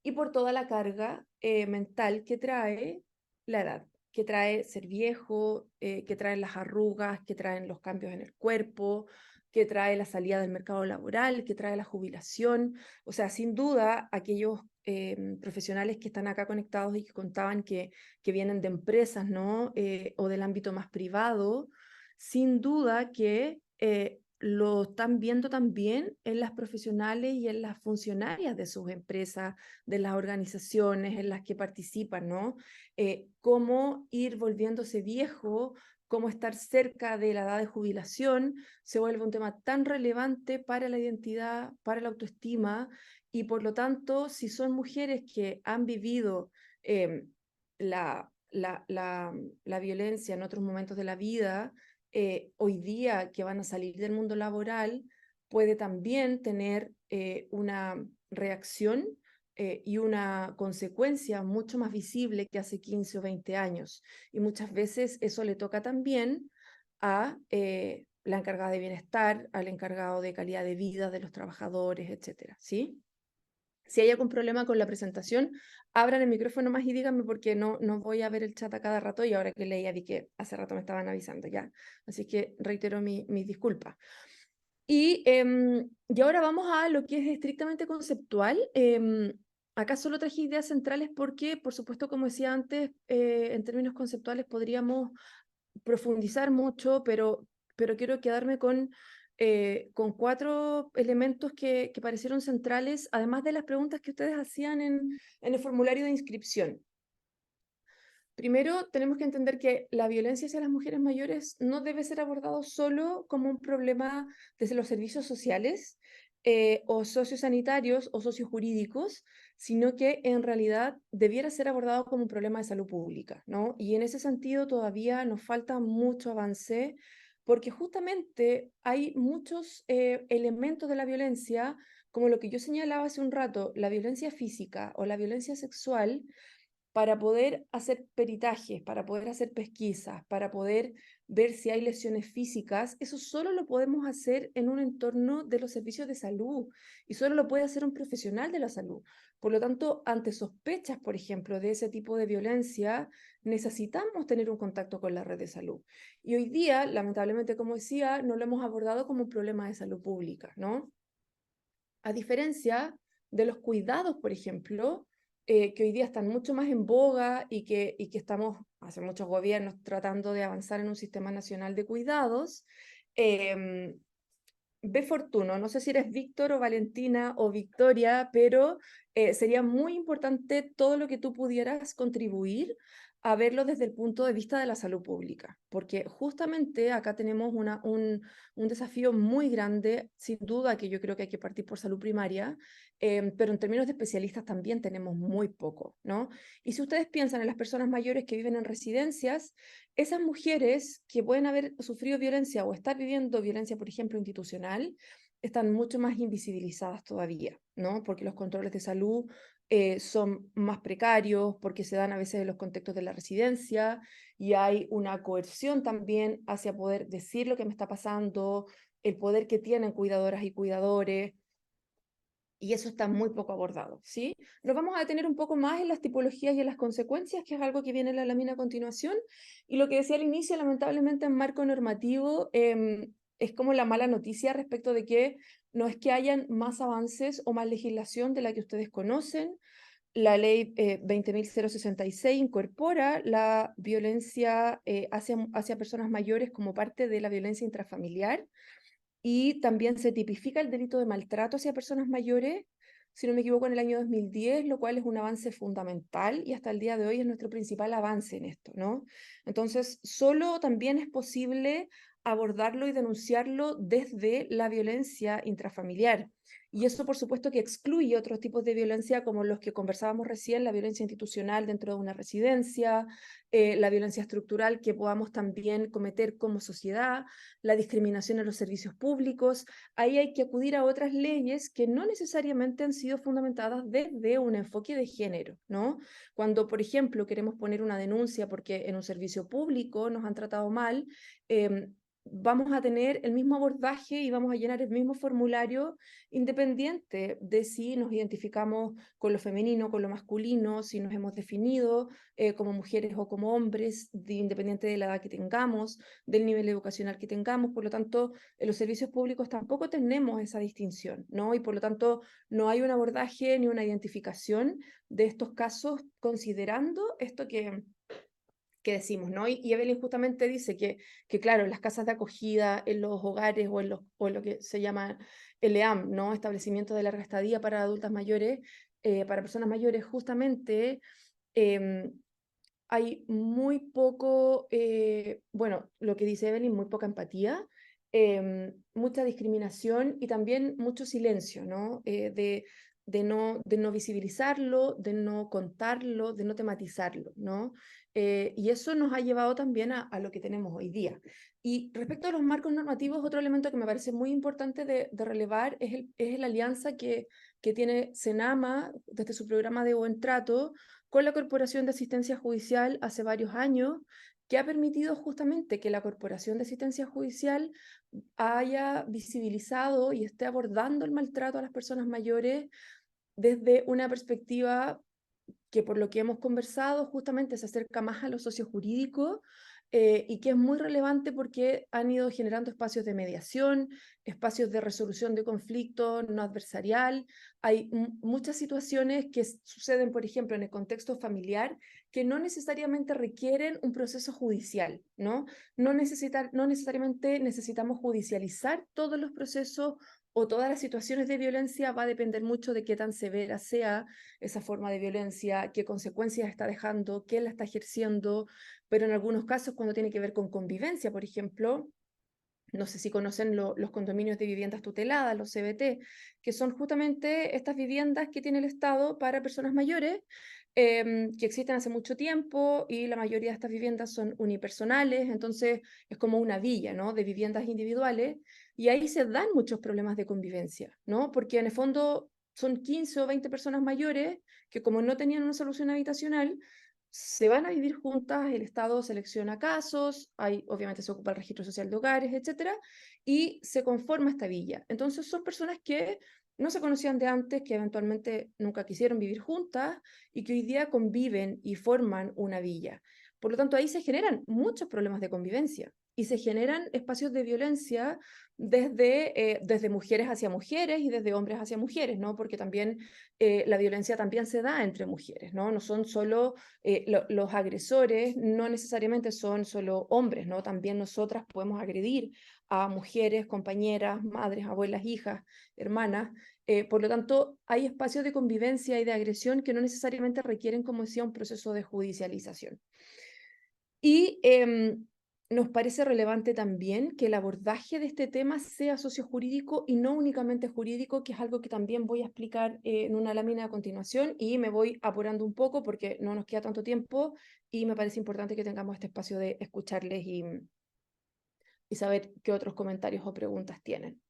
y por toda la carga mental que trae la edad, que trae ser viejo, que traen las arrugas, que traen los cambios en el cuerpo, que trae la salida del mercado laboral, que trae la jubilación. O sea, sin duda, aquellos profesionales que están acá conectados y que contaban que vienen de empresas, ¿no? O del ámbito más privado, sin duda que lo están viendo también en las profesionales y en las funcionarias de sus empresas, de las organizaciones en las que participan, ¿no? Cómo ir volviéndose viejo, cómo estar cerca de la edad de jubilación, se vuelve un tema tan relevante para la identidad, para la autoestima, y por lo tanto, si son mujeres que han vivido la violencia en otros momentos de la vida, hoy día que van a salir del mundo laboral, puede también tener una reacción y una consecuencia mucho más visible que hace 15 o 20 años. Y muchas veces eso le toca también a la encargada de bienestar, al encargado de calidad de vida de los trabajadores, etcétera, ¿sí? Si hay algún problema con la presentación, abran el micrófono más y díganme, porque no voy a ver el chat a cada rato, y ahora que leía vi que hace rato me estaban avisando ya. Así que reitero mis disculpas. Y ahora vamos a lo que es estrictamente conceptual. Acá solo traje ideas centrales porque, por supuesto, como decía antes, en términos conceptuales podríamos profundizar mucho, pero quiero quedarme con 4 elementos que parecieron centrales, además de las preguntas que ustedes hacían en el formulario de inscripción. Primero, tenemos que entender que la violencia hacia las mujeres mayores no debe ser abordado solo como un problema desde los servicios sociales o sociosanitarios o sociojurídicos, sino que en realidad debiera ser abordado como un problema de salud pública, ¿no? Y en ese sentido todavía nos falta mucho avance, porque justamente hay muchos elementos de la violencia, como lo que yo señalaba hace un rato, la violencia física o la violencia sexual, para poder hacer peritajes, para poder hacer pesquisas, para poder ver si hay lesiones físicas. Eso solo lo podemos hacer en un entorno de los servicios de salud, y solo lo puede hacer un profesional de la salud. Por lo tanto, ante sospechas, por ejemplo, de ese tipo de violencia, necesitamos tener un contacto con la red de salud. Y hoy día, lamentablemente, como decía, no lo hemos abordado como un problema de salud pública, ¿no? A diferencia de los cuidados, por ejemplo, que hoy día están mucho más en boga y que estamos, hace muchos gobiernos, tratando de avanzar en un sistema nacional de cuidados. Ve Fortuno, no sé si eres Víctor o Valentina o Victoria, pero sería muy importante todo lo que tú pudieras contribuir a verlo desde el punto de vista de la salud pública, porque justamente acá tenemos un desafío muy grande, sin duda que yo creo que hay que partir por salud primaria, pero en términos de especialistas también tenemos muy poco, ¿no? Y si ustedes piensan en las personas mayores que viven en residencias, esas mujeres que pueden haber sufrido violencia o estar viviendo violencia, por ejemplo, institucional, están mucho más invisibilizadas todavía, ¿no? Porque los controles de salud son más precarios, porque se dan a veces en los contextos de la residencia y hay una coerción también hacia poder decir lo que me está pasando, el poder que tienen cuidadoras y cuidadores, y eso está muy poco abordado, ¿sí? Nos vamos a detener un poco más en las tipologías y en las consecuencias, que es algo que viene en la lámina a continuación, y lo que decía al inicio, lamentablemente en marco normativo, es como la mala noticia respecto de que no es que hayan más avances o más legislación de la que ustedes conocen. La ley 20.066 incorpora la violencia hacia personas mayores como parte de la violencia intrafamiliar, y también se tipifica el delito de maltrato hacia personas mayores, si no me equivoco, en el año 2010, lo cual es un avance fundamental y hasta el día de hoy es nuestro principal avance en esto, ¿no? Entonces, solo también es posible abordarlo y denunciarlo desde la violencia intrafamiliar. Y eso, por supuesto, que excluye otros tipos de violencia como los que conversábamos recién, la violencia institucional dentro de una residencia, la violencia estructural que podamos también cometer como sociedad, la discriminación en los servicios públicos. Ahí hay que acudir a otras leyes que no necesariamente han sido fundamentadas desde un enfoque de género, ¿no? Cuando, por ejemplo, queremos poner una denuncia porque en un servicio público nos han tratado mal, vamos a tener el mismo abordaje y vamos a llenar el mismo formulario independiente de si nos identificamos con lo femenino, con lo masculino, si nos hemos definido como mujeres o como hombres, independiente de la edad que tengamos, del nivel educacional que tengamos. Por lo tanto, en los servicios públicos tampoco tenemos esa distinción, ¿no? Y por lo tanto, no hay un abordaje ni una identificación de estos casos considerando esto que decimos, ¿no? Y Evelyn justamente dice que, claro, en las casas de acogida, en los hogares o en lo que se llama el EAM, ¿no? Establecimiento de larga estadía para adultas mayores, para personas mayores, justamente hay muy poco, bueno, lo que dice Evelyn, muy poca empatía, mucha discriminación y también mucho silencio, ¿no? De no visibilizarlo, de no contarlo, de no tematizarlo, ¿no? Y eso nos ha llevado también a lo que tenemos hoy día. Y respecto a los marcos normativos, otro elemento que me parece muy importante de relevar es la alianza que tiene Senama desde su programa de Buen Trato con la Corporación de Asistencia Judicial hace varios años, que ha permitido justamente que la Corporación de Asistencia Judicial haya visibilizado y esté abordando el maltrato a las personas mayores desde una perspectiva que, por lo que hemos conversado, justamente se acerca más a lo sociojurídico, y que es muy relevante porque han ido generando espacios de mediación, espacios de resolución de conflictos no adversarial. Hay muchas situaciones que suceden, por ejemplo, en el contexto familiar, que no necesariamente requieren un proceso judicial, ¿no? No necesariamente necesitamos judicializar todos los procesos o todas las situaciones de violencia. Va a depender mucho de qué tan severa sea esa forma de violencia, qué consecuencias está dejando, quién la está ejerciendo, pero en algunos casos cuando tiene que ver con convivencia, por ejemplo, no sé si conocen los condominios de viviendas tuteladas, los CBT, que son justamente estas viviendas que tiene el Estado para personas mayores, que existen hace mucho tiempo, y la mayoría de estas viviendas son unipersonales, entonces es como una villa, ¿no?, de viviendas individuales, y ahí se dan muchos problemas de convivencia, ¿no?, porque en el fondo son 15 o 20 personas mayores que, como no tenían una solución habitacional, se van a vivir juntas, el Estado selecciona casos, obviamente se ocupa el registro social de hogares, etcétera, y se conforma esta villa. Entonces son personas que no se conocían de antes, que eventualmente nunca quisieron vivir juntas y que hoy día conviven y forman una villa. Por lo tanto, ahí se generan muchos problemas de convivencia y se generan espacios de violencia desde mujeres hacia mujeres y desde hombres hacia mujeres, ¿no? Porque también la violencia también se da entre mujeres, ¿no? No son solo los agresores, no necesariamente son solo hombres, ¿no? También nosotras podemos agredir a mujeres, compañeras, madres, abuelas, hijas, hermanas. Por lo tanto, hay espacios de convivencia y de agresión que no necesariamente requieren, como decía, un proceso de judicialización. Y nos parece relevante también que el abordaje de este tema sea sociojurídico y no únicamente jurídico, que es algo que también voy a explicar en una lámina a continuación, y me voy apurando un poco porque no nos queda tanto tiempo y me parece importante que tengamos este espacio de escucharles y saber qué otros comentarios o preguntas tienen,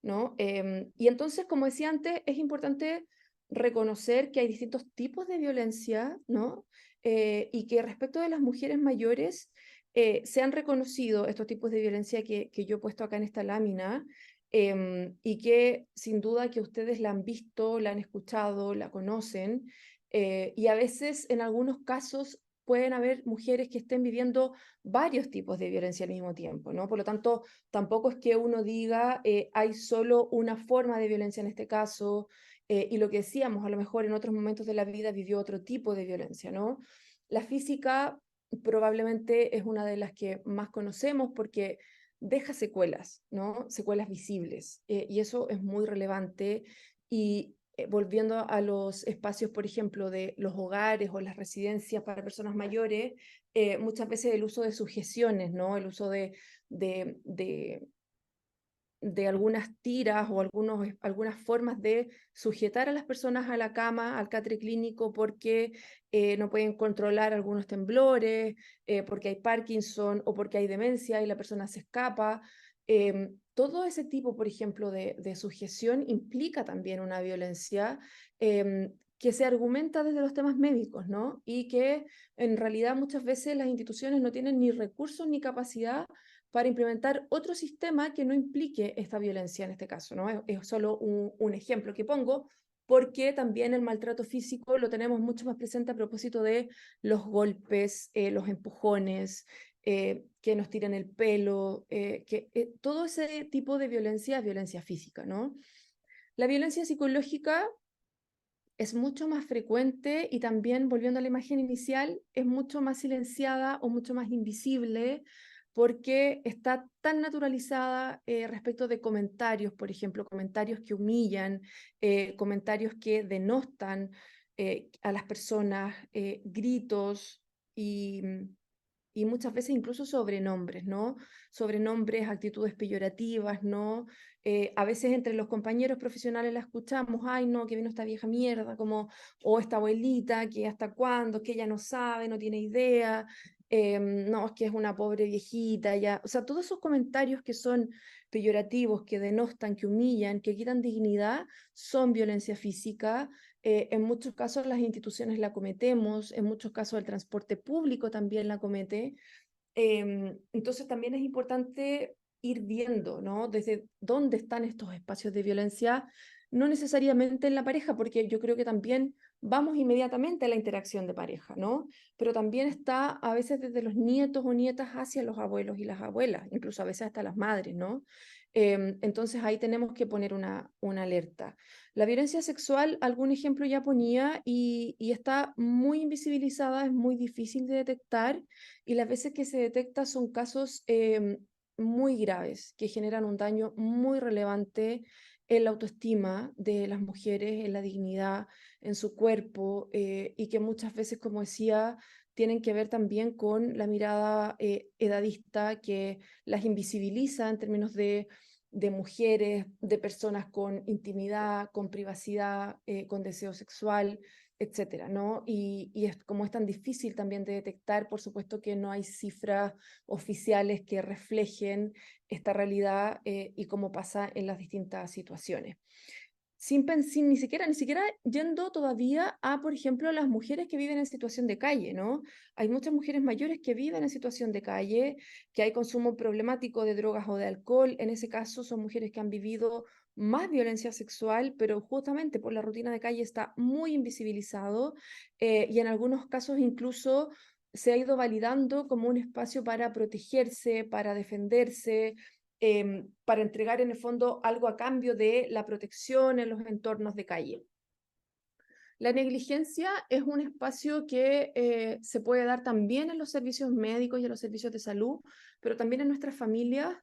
¿no? Y entonces, como decía antes, es importante reconocer que hay distintos tipos de violencia, ¿no? Y que respecto de las mujeres mayores, se han reconocido estos tipos de violencia que yo he puesto acá en esta lámina, y que sin duda que ustedes la han visto, la han escuchado, la conocen, y a veces en algunos casos pueden haber mujeres que estén viviendo varios tipos de violencia al mismo tiempo, ¿no? Por lo tanto, tampoco es que uno diga hay solo una forma de violencia en este caso, y lo que decíamos, a lo mejor en otros momentos de la vida vivió otro tipo de violencia, ¿no? La física probablemente es una de las que más conocemos porque deja secuelas, ¿no? Secuelas visibles, y eso es muy relevante. Y volviendo a los espacios, por ejemplo, de los hogares o las residencias para personas mayores, muchas veces el uso de sujeciones, ¿no? El uso de algunas tiras o algunas formas de sujetar a las personas a la cama, al catre clínico, porque no pueden controlar algunos temblores, porque hay Parkinson o porque hay demencia y la persona se escapa. Todo ese tipo, por ejemplo, de sujeción implica también una violencia que se argumenta desde los temas médicos, ¿no? Y que en realidad muchas veces las instituciones no tienen ni recursos ni capacidad para implementar otro sistema que no implique esta violencia en este caso, ¿no? Es solo un ejemplo que pongo, porque también el maltrato físico lo tenemos mucho más presente a propósito de los golpes, los empujones, que nos tiran el pelo, todo ese tipo de violencia es violencia física, ¿no? La violencia psicológica es mucho más frecuente y también, volviendo a la imagen inicial, es mucho más silenciada o mucho más invisible porque está tan naturalizada respecto de comentarios, por ejemplo, comentarios que humillan, comentarios que denostan a las personas, gritos y, y muchas veces incluso sobrenombres, ¿no? Sobrenombres, actitudes peyorativas, ¿no? A veces entre los compañeros profesionales la escuchamos, ay no, que vino esta vieja mierda, como, o esta abuelita, que hasta cuándo, que ella no sabe, no tiene idea, no, es que es una pobre viejita, ya, o sea, todos esos comentarios que son peyorativos, que denostan, que humillan, que quitan dignidad, son violencia física. En muchos casos las instituciones la cometemos, en muchos casos el transporte público también la comete. Entonces también es importante ir viendo, ¿no? Desde dónde están estos espacios de violencia, no necesariamente en la pareja, porque yo creo que también vamos inmediatamente a la interacción de pareja, ¿no? Pero también está a veces desde los nietos o nietas hacia los abuelos y las abuelas, incluso a veces hasta las madres, ¿no? Entonces ahí tenemos que poner una alerta. La violencia sexual, algún ejemplo ya ponía, y está muy invisibilizada, es muy difícil de detectar, y las veces que se detecta son casos muy graves, que generan un daño muy relevante en la autoestima de las mujeres, en la dignidad, en su cuerpo, y que muchas veces, como decía, tienen que ver también con la mirada edadista que las invisibiliza en términos de mujeres, de personas con intimidad, con privacidad, con deseo sexual, etcétera, ¿no? Y como es tan difícil también de detectar, por supuesto que no hay cifras oficiales que reflejen esta realidad, y cómo pasa en las distintas situaciones. Sin ni siquiera yendo todavía a, por ejemplo, las mujeres que viven en situación de calle, ¿no? Hay muchas mujeres mayores que viven en situación de calle, que hay consumo problemático de drogas o de alcohol. En ese caso son mujeres que han vivido más violencia sexual, pero justamente por la rutina de calle está muy invisibilizado, y en algunos casos incluso se ha ido validando como un espacio para protegerse, para defenderse, para entregar en el fondo algo a cambio de la protección en los entornos de calle. La negligencia es un espacio que se puede dar también en los servicios médicos y en los servicios de salud, pero también en nuestras familias,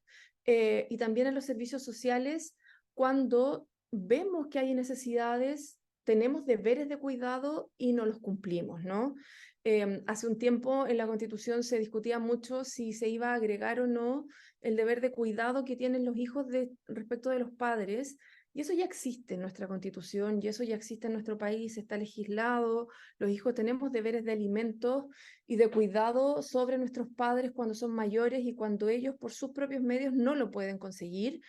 y también en los servicios sociales, cuando vemos que hay necesidades, tenemos deberes de cuidado y no los cumplimos, ¿no? Hace un tiempo en la Constitución se discutía mucho si se iba a agregar o no el deber de cuidado que tienen los hijos respecto de los padres, y eso ya existe en nuestra Constitución, y eso ya existe en nuestro país, está legislado. Los hijos tenemos deberes de alimentos y de cuidado sobre nuestros padres cuando son mayores y cuando ellos por sus propios medios no lo pueden conseguir.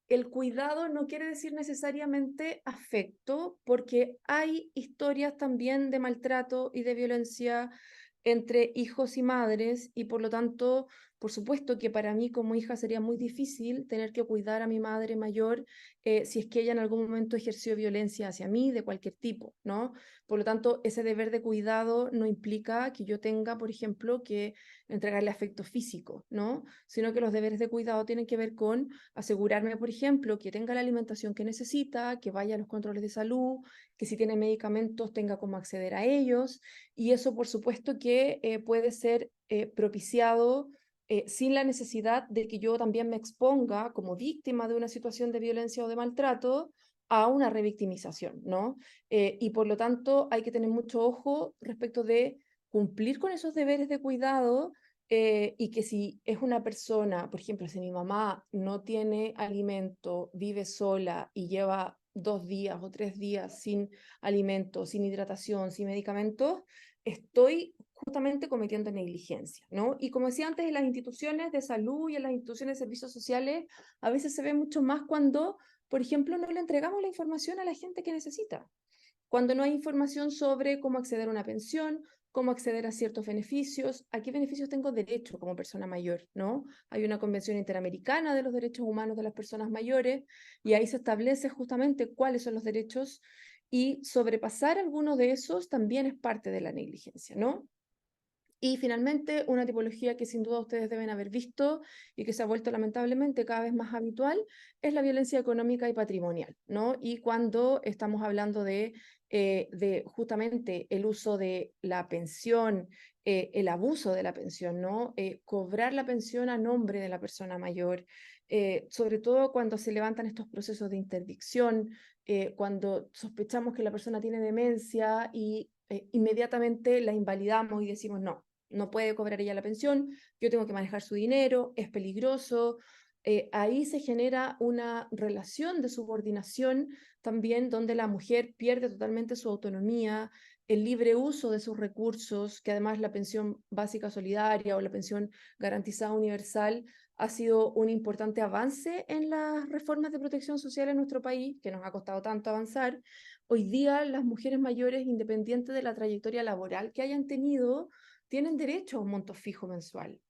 El cuidado no quiere decir necesariamente afecto, porque hay historias también de maltrato y de violencia entre hijos y madres, y por lo tanto, por supuesto que para mí como hija sería muy difícil tener que cuidar a mi madre mayor si es que ella en algún momento ejerció violencia hacia mí de cualquier tipo, ¿no? Por lo tanto, ese deber de cuidado no implica que yo tenga, por ejemplo, que entregarle afecto físico, ¿no? Sino que los deberes de cuidado tienen que ver con asegurarme, por ejemplo, que tenga la alimentación que necesita, que vaya a los controles de salud, que si tiene medicamentos tenga cómo acceder a ellos, y eso por supuesto que puede ser propiciado sin la necesidad de que yo también me exponga como víctima de una situación de violencia o de maltrato a una revictimización, ¿no? Y por lo tanto hay que tener mucho ojo respecto de cumplir con esos deberes de cuidado, y que si es una persona, por ejemplo, si mi mamá no tiene alimento, vive sola y lleva 2 días o 3 días sin alimento, sin hidratación, sin medicamentos, estoy justamente cometiendo negligencia, ¿no? Y como decía antes, en las instituciones de salud y en las instituciones de servicios sociales, a veces se ve mucho más cuando, por ejemplo, no le entregamos la información a la gente que necesita. Cuando no hay información sobre cómo acceder a una pensión, cómo acceder a ciertos beneficios, a qué beneficios tengo derecho como persona mayor, ¿no? Hay una Convención Interamericana de los Derechos Humanos de las Personas Mayores, y ahí se establece justamente cuáles son los derechos, y sobrepasar alguno de esos también es parte de la negligencia, ¿no? Y finalmente, una tipología que sin duda ustedes deben haber visto y que se ha vuelto lamentablemente cada vez más habitual es la violencia económica y patrimonial, ¿no? Y cuando estamos hablando de justamente el uso de la pensión, el abuso de la pensión, ¿no? Cobrar la pensión a nombre de la persona mayor, sobre todo cuando se levantan estos procesos de interdicción, cuando sospechamos que la persona tiene demencia y inmediatamente la invalidamos y decimos no, no puede cobrar ella la pensión, yo tengo que manejar su dinero, es peligroso. Ahí se genera una relación de subordinación también donde la mujer pierde totalmente su autonomía, el libre uso de sus recursos, que además la pensión básica solidaria o la pensión garantizada universal ha sido un importante avance en las reformas de protección social en nuestro país, que nos ha costado tanto avanzar. Hoy día las mujeres mayores, independiente de la trayectoria laboral que hayan tenido, tienen derecho a un monto fijo mensual.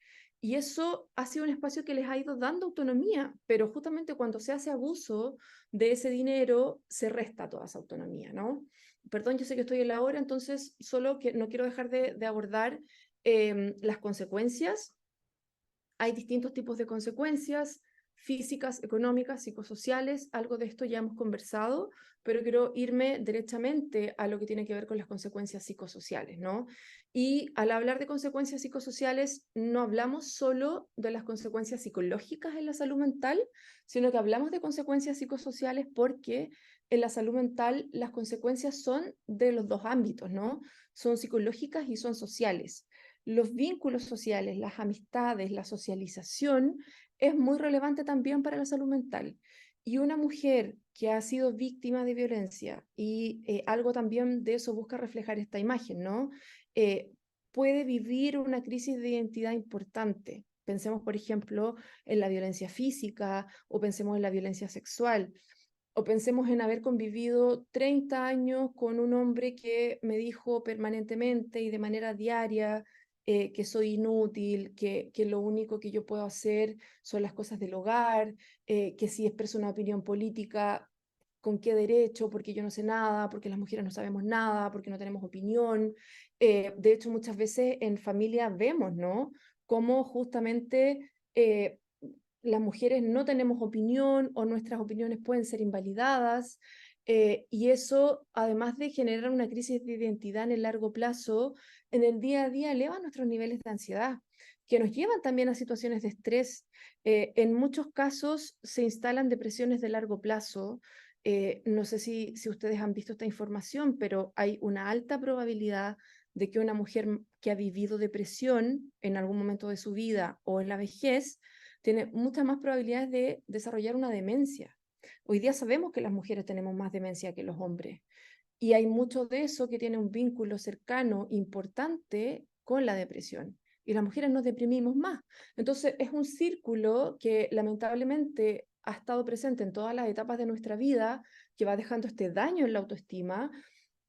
Y eso ha sido un espacio que les ha ido dando autonomía, pero justamente cuando se hace abuso de ese dinero, se resta toda esa autonomía, ¿no? Perdón, yo sé que estoy en la hora, entonces solo que no quiero dejar de abordar las consecuencias. Hay distintos tipos de consecuencias físicas, económicas, psicosociales. Algo de esto ya hemos conversado, pero quiero irme derechamente a lo que tiene que ver con las consecuencias psicosociales, ¿no? Y al hablar de consecuencias psicosociales, no hablamos solo de las consecuencias psicológicas en la salud mental, sino que hablamos de consecuencias psicosociales porque en la salud mental las consecuencias son de los dos ámbitos, ¿no? Son psicológicas y son sociales. Los vínculos sociales, las amistades, la socialización es muy relevante también para la salud mental. Y una mujer que ha sido víctima de violencia, y algo también de eso busca reflejar esta imagen, ¿no? Puede vivir una crisis de identidad importante. Pensemos, por ejemplo, en la violencia física, o pensemos en la violencia sexual, o pensemos en haber convivido 30 años con un hombre que me dijo permanentemente y de manera diaria que soy inútil, que lo único que yo puedo hacer son las cosas del hogar, que si expreso una opinión política, ¿con qué derecho? Porque yo no sé nada, porque las mujeres no sabemos nada, porque no tenemos opinión. De hecho, muchas veces en familia vemos, ¿no? Cómo justamente las mujeres no tenemos opinión o nuestras opiniones pueden ser invalidadas, y eso, además de generar una crisis de identidad en el largo plazo, en el día a día eleva nuestros niveles de ansiedad, que nos llevan también a situaciones de estrés. En muchos casos se instalan depresiones de largo plazo. No sé si ustedes han visto esta información, pero hay una alta probabilidad de que una mujer que ha vivido depresión en algún momento de su vida o en la vejez tiene muchas más probabilidades de desarrollar una demencia. Hoy día sabemos que las mujeres tenemos más demencia que los hombres y hay mucho de eso que tiene un vínculo cercano, importante con la depresión. Y las mujeres nos deprimimos más. Entonces es un círculo que lamentablemente ha estado presente en todas las etapas de nuestra vida, que va dejando este daño en la autoestima.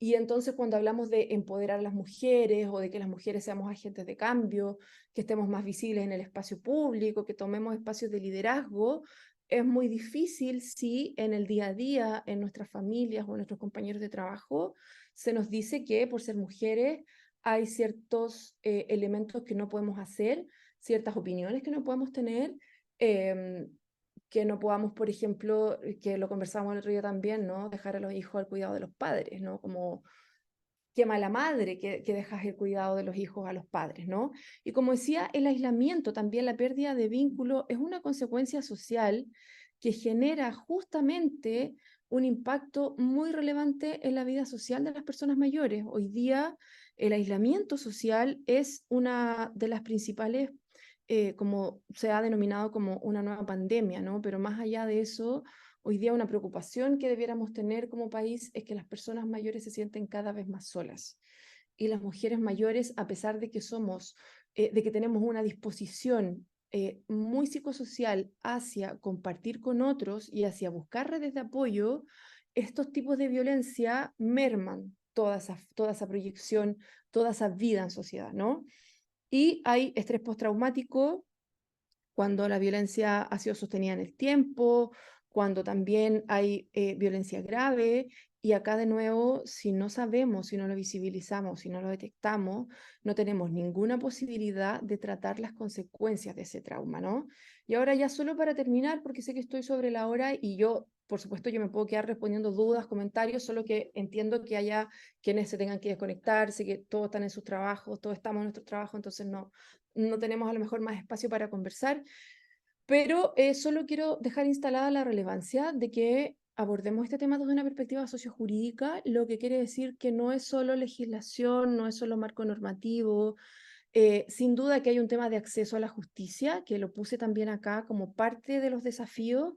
Y entonces cuando hablamos de empoderar a las mujeres o de que las mujeres seamos agentes de cambio, que estemos más visibles en el espacio público, que tomemos espacios de liderazgo, es muy difícil si en el día a día, en nuestras familias o en nuestros compañeros de trabajo, se nos dice que por ser mujeres hay ciertos elementos que no podemos hacer, ciertas opiniones que no podemos tener, que no podamos, por ejemplo, que lo conversamos el otro día también, ¿no? Dejar a los hijos al cuidado de los padres, ¿no? Como qué mala madre que dejas el cuidado de los hijos a los padres, ¿no? Y como decía, el aislamiento, también la pérdida de vínculo, es una consecuencia social que genera justamente un impacto muy relevante en la vida social de las personas mayores. Hoy día el aislamiento social es una de las principales, como se ha denominado como una nueva pandemia, ¿no? Pero más allá de eso, hoy día una preocupación que debiéramos tener como país es que las personas mayores se sienten cada vez más solas. Y las mujeres mayores, a pesar de que somos, de que tenemos una disposición muy psicosocial hacia compartir con otros y hacia buscar redes de apoyo, estos tipos de violencia merman toda esa proyección, toda esa vida en sociedad, ¿no? Y hay estrés postraumático cuando la violencia ha sido sostenida en el tiempo, cuando también hay violencia grave. Y acá de nuevo, si no sabemos, si no lo visibilizamos, si no lo detectamos, no tenemos ninguna posibilidad de tratar las consecuencias de ese trauma, ¿no? Y ahora ya solo para terminar, porque sé que estoy sobre la hora y yo, por supuesto, yo me puedo quedar respondiendo dudas, comentarios, solo que entiendo que haya quienes se tengan que desconectarse, que todos están en sus trabajos, todos estamos en nuestro trabajo, entonces no tenemos a lo mejor más espacio para conversar, pero solo quiero dejar instalada la relevancia de que abordemos este tema desde una perspectiva sociojurídica, lo que quiere decir que no es solo legislación, no es solo marco normativo, sin duda que hay un tema de acceso a la justicia, que lo puse también acá como parte de los desafíos.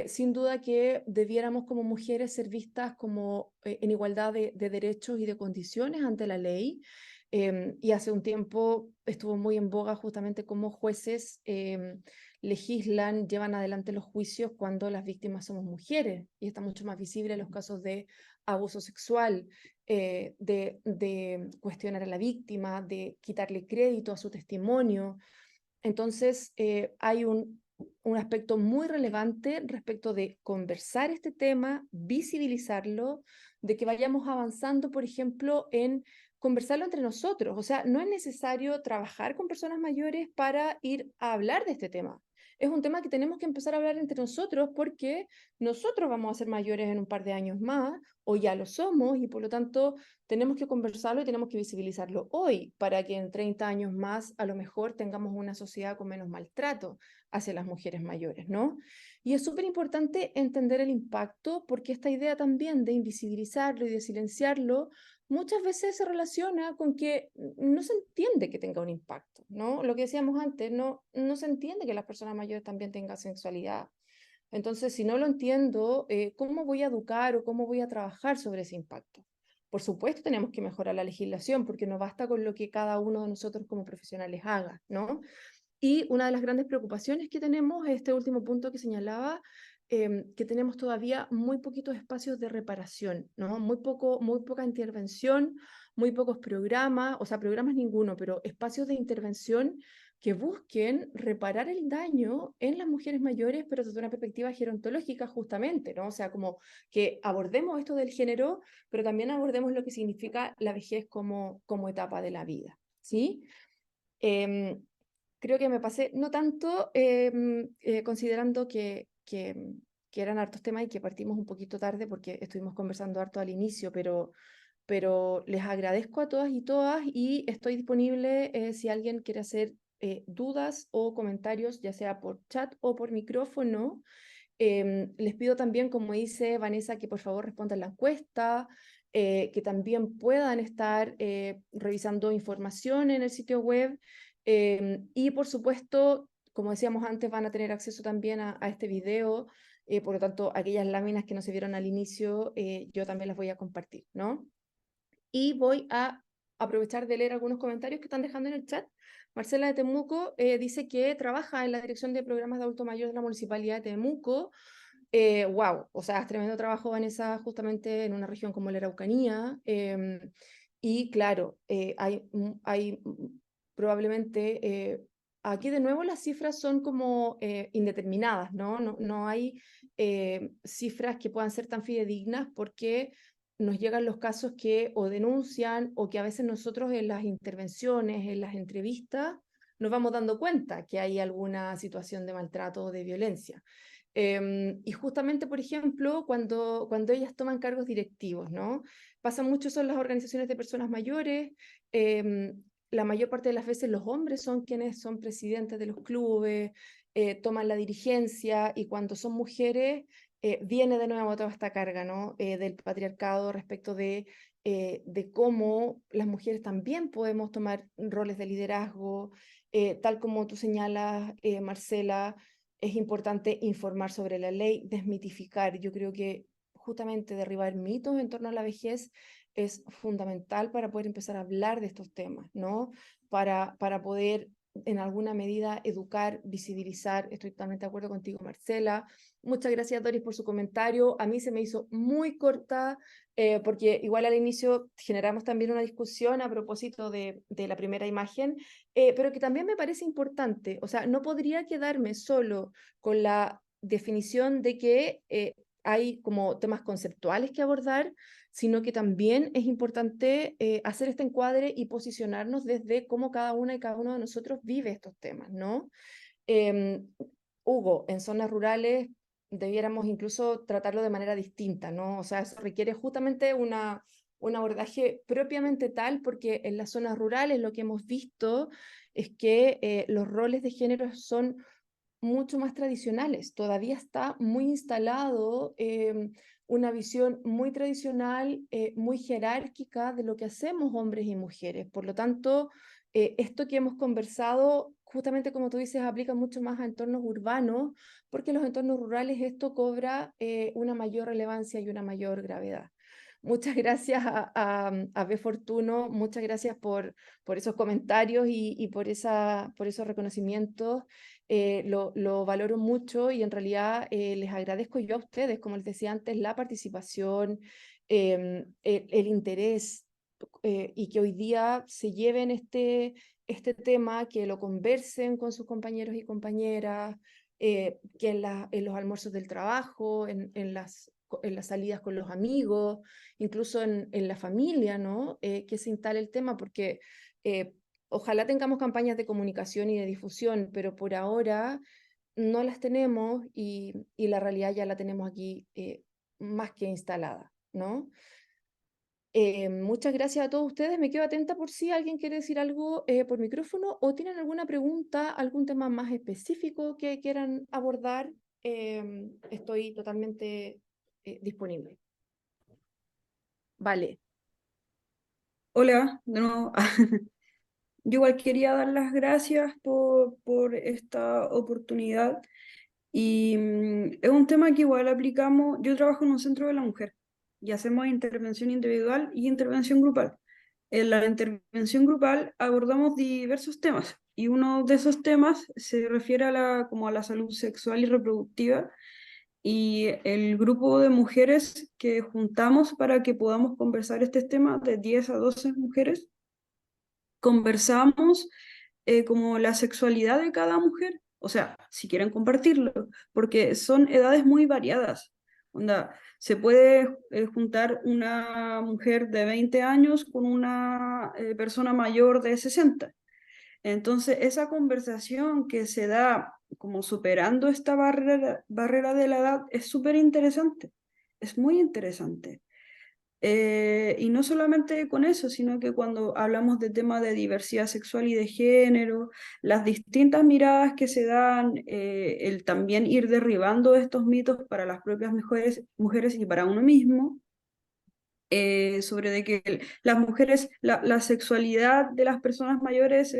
Sin duda que debiéramos como mujeres ser vistas como en igualdad de derechos y de condiciones ante la ley. Y hace un tiempo estuvo muy en boga justamente cómo jueces legislan, llevan adelante los juicios cuando las víctimas somos mujeres. Y está mucho más visible en los casos de abuso sexual, de cuestionar a la víctima, de quitarle crédito a su testimonio. Entonces, hay un aspecto muy relevante respecto de conversar este tema, visibilizarlo, de que vayamos avanzando, por ejemplo, en conversarlo entre nosotros. O sea, no es necesario trabajar con personas mayores para ir a hablar de este tema. Es un tema que tenemos que empezar a hablar entre nosotros porque nosotros vamos a ser mayores en un par de años más, o ya lo somos, y por lo tanto tenemos que conversarlo y tenemos que visibilizarlo hoy para que en 30 años más a lo mejor tengamos una sociedad con menos maltrato hacia las mujeres mayores, ¿no? Y es súper importante entender el impacto porque esta idea también de invisibilizarlo y de silenciarlo muchas veces se relaciona con que no se entiende que tenga un impacto, ¿no? Lo que decíamos antes, no se entiende que las personas mayores también tengan sexualidad. Entonces, si no lo entiendo, ¿cómo voy a educar o cómo voy a trabajar sobre ese impacto? Por supuesto, tenemos que mejorar la legislación porque no basta con lo que cada uno de nosotros como profesionales haga, ¿no? Y una de las grandes preocupaciones que tenemos es este último punto que señalaba, que tenemos todavía muy poquitos espacios de reparación, ¿no? Muy poca intervención, muy pocos programas, o sea, programas ninguno, pero espacios de intervención que busquen reparar el daño en las mujeres mayores, pero desde una perspectiva gerontológica justamente, ¿no? O sea, como que abordemos esto del género, pero también abordemos lo que significa la vejez como etapa de la vida, ¿sí? Creo que me pasé, no tanto considerando que eran hartos temas y que partimos un poquito tarde porque estuvimos conversando harto al inicio, pero les agradezco a todas y estoy disponible si alguien quiere hacer dudas o comentarios, ya sea por chat o por micrófono. Les pido también, como dice Vanessa, que por favor respondan la encuesta. que también puedan estar revisando información en el sitio web y por supuesto, como decíamos antes, van a tener acceso también a este video, por lo tanto, aquellas láminas que no se vieron al inicio, yo también las voy a compartir, ¿no? Y voy a aprovechar de leer algunos comentarios que están dejando en el chat. Marcela de Temuco dice que trabaja en la Dirección de Programas de Adulto Mayor de la Municipalidad de Temuco. Wow, o sea, tremendo trabajo, Vanessa, justamente en una región como la Araucanía. Y claro, hay probablemente, aquí de nuevo las cifras son como indeterminadas, ¿no? No hay cifras que puedan ser tan fidedignas porque nos llegan los casos que o denuncian o que a veces nosotros en las intervenciones, en las entrevistas, nos vamos dando cuenta que hay alguna situación de maltrato o de violencia. Y justamente, por ejemplo, cuando ellas toman cargos directivos, ¿no? Pasa mucho eso en las organizaciones de personas mayores. La mayor parte de las veces los hombres son quienes son presidentes de los clubes, toman la dirigencia, y cuando son mujeres viene de nuevo toda esta carga, ¿no? Del patriarcado respecto de cómo las mujeres también podemos tomar roles de liderazgo, tal como tú señalas, Marcela. Es importante informar sobre la ley, desmitificar. Yo creo que justamente derribar mitos en torno a la vejez es fundamental para poder empezar a hablar de estos temas, ¿no? Para poder en alguna medida educar, visibilizar. Estoy totalmente de acuerdo contigo, Marcela. Muchas gracias, Doris, por su comentario. A mí se me hizo muy corta, porque igual al inicio generamos también una discusión a propósito de la primera imagen, pero que también me parece importante. O sea, no podría quedarme solo con la definición de que hay como temas conceptuales que abordar, sino que también es importante hacer este encuadre y posicionarnos desde cómo cada una y cada uno de nosotros vive estos temas, ¿no? Hugo, en zonas rurales debiéramos incluso tratarlo de manera distinta, ¿no? O sea, eso requiere justamente un abordaje propiamente tal, porque en las zonas rurales lo que hemos visto es que los roles de género son mucho más tradicionales. Todavía está muy instalado una visión muy tradicional, muy jerárquica de lo que hacemos hombres y mujeres. Por lo tanto, esto que hemos conversado, justamente como tú dices, aplica mucho más a entornos urbanos, porque en los entornos rurales esto cobra una mayor relevancia y una mayor gravedad. Muchas gracias a B. Fortuno, muchas gracias por esos comentarios y por esos reconocimientos. Lo valoro mucho y en realidad les agradezco yo a ustedes, como les decía antes, la participación, el interés, y que hoy día se lleven este tema, que lo conversen con sus compañeros y compañeras, que en los almuerzos del trabajo, en las salidas con los amigos, incluso en la familia, ¿no? Que se instale el tema, porque ojalá tengamos campañas de comunicación y de difusión, pero por ahora no las tenemos, y la realidad ya la tenemos aquí más que instalada, ¿no? Muchas gracias a todos ustedes. Me quedo atenta por si alguien quiere decir algo por micrófono o tienen alguna pregunta, algún tema más específico que quieran abordar. Estoy totalmente disponible. Vale. Hola, de nuevo. Yo igual quería dar las gracias por esta oportunidad y es un tema que igual aplicamos. Yo trabajo en un centro de la mujer y hacemos intervención individual y intervención grupal. En la intervención grupal abordamos diversos temas y uno de esos temas se refiere como a la salud sexual y reproductiva, y el grupo de mujeres que juntamos para que podamos conversar este tema, de 10 a 12 mujeres, conversamos como la sexualidad de cada mujer, o sea, si quieren compartirlo, porque son edades muy variadas. Onda, se puede juntar una mujer de 20 años con una persona mayor de 60. Entonces, esa conversación que se da como superando esta barrera de la edad es súper interesante, es muy interesante. Y no solamente con eso, sino que cuando hablamos de temas de diversidad sexual y de género, las distintas miradas que se dan, el también ir derribando estos mitos para las propias mujeres y para uno mismo, sobre de que las mujeres, la sexualidad de las personas mayores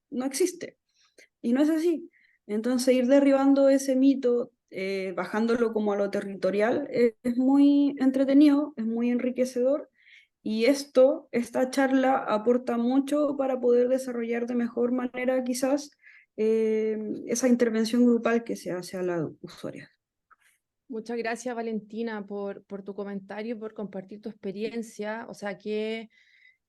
no existe. Y no es así. Entonces, ir derribando ese mito, bajándolo como a lo territorial, es muy entretenido, es muy enriquecedor. Y esta charla aporta mucho para poder desarrollar de mejor manera quizás esa intervención grupal que se hace a la usuaria. Muchas gracias, Valentina, por tu comentario y por compartir tu experiencia. O sea, qué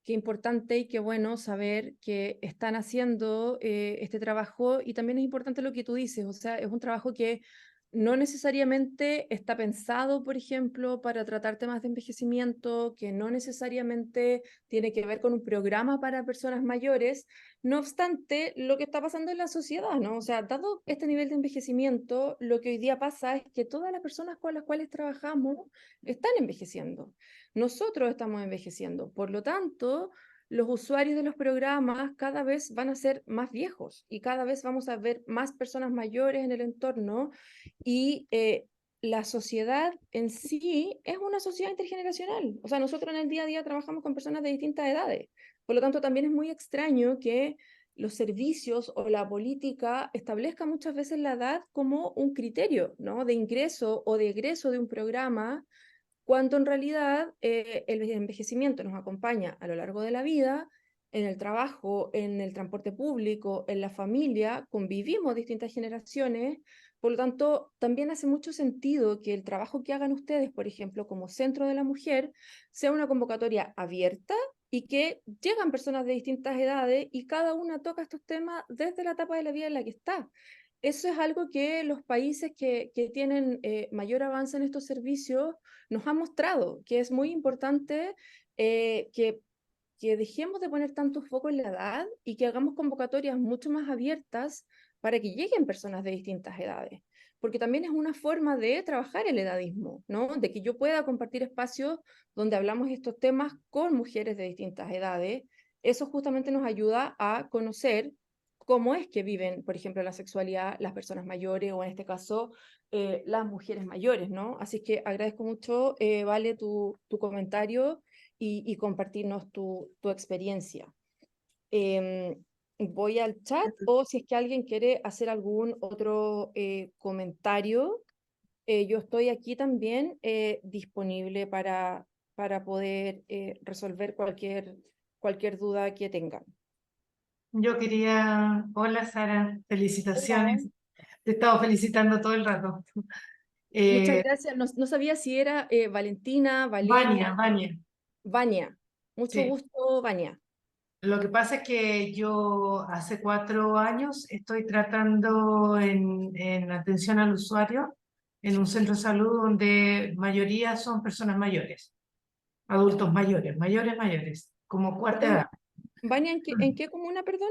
importante y qué bueno saber que están haciendo este trabajo, y también es importante lo que tú dices, o sea, es un trabajo que no necesariamente está pensado, por ejemplo, para tratar temas de envejecimiento, que no necesariamente tiene que ver con un programa para personas mayores. No obstante, lo que está pasando en la sociedad, ¿no? O sea, dado este nivel de envejecimiento, lo que hoy día pasa es que todas las personas con las cuales trabajamos están envejeciendo. Nosotros estamos envejeciendo. Por lo tanto, los usuarios de los programas cada vez van a ser más viejos y cada vez vamos a ver más personas mayores en el entorno, y la sociedad en sí es una sociedad intergeneracional. O sea, nosotros en el día a día trabajamos con personas de distintas edades. Por lo tanto, también es muy extraño que los servicios o la política establezca muchas veces la edad como un criterio, ¿no?, de ingreso o de egreso de un programa, cuando en realidad el envejecimiento nos acompaña a lo largo de la vida, en el trabajo, en el transporte público, en la familia, convivimos distintas generaciones. Por lo tanto, también hace mucho sentido que el trabajo que hagan ustedes, por ejemplo, como Centro de la Mujer, sea una convocatoria abierta y que llegan personas de distintas edades y cada una toca estos temas desde la etapa de la vida en la que está. Eso es algo que los países que tienen mayor avance en estos servicios nos han mostrado, que es muy importante que dejemos de poner tanto foco en la edad y que hagamos convocatorias mucho más abiertas para que lleguen personas de distintas edades. Porque también es una forma de trabajar el edadismo, ¿no? De que yo pueda compartir espacios donde hablamos estos temas con mujeres de distintas edades. Eso justamente nos ayuda a conocer cómo es que viven, por ejemplo, la sexualidad las personas mayores, o en este caso, las mujeres mayores, ¿no? Así que agradezco mucho, Vale, tu comentario y compartirnos tu experiencia. Voy al chat, o si es que alguien quiere hacer algún otro comentario, yo estoy aquí también disponible para poder resolver cualquier duda que tengan. Yo quería, hola Sara, felicitaciones. Hola. Te he estado felicitando todo el rato. Muchas Eh, gracias. No sabía si era Valentina, Valeria, Vania, Vania. Mucho sí. gusto, Vania. Lo que pasa es que yo hace 4 años estoy tratando en atención al usuario en un centro de salud donde mayoría son personas mayores, adultos mayores, mayores, como cuarta Perdón, edad. Vania, ¿en qué comuna, perdón?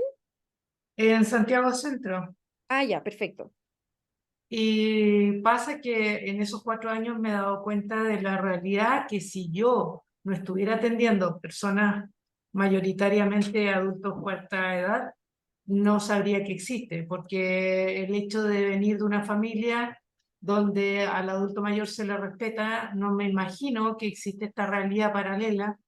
En Santiago Centro. Ah, ya, perfecto. Y pasa que en esos 4 años me he dado cuenta de la realidad que si yo no estuviera atendiendo personas mayoritariamente adultos cuarta edad, no sabría que existe, porque el hecho de venir de una familia donde al adulto mayor se le respeta, no me imagino que existe esta realidad paralela,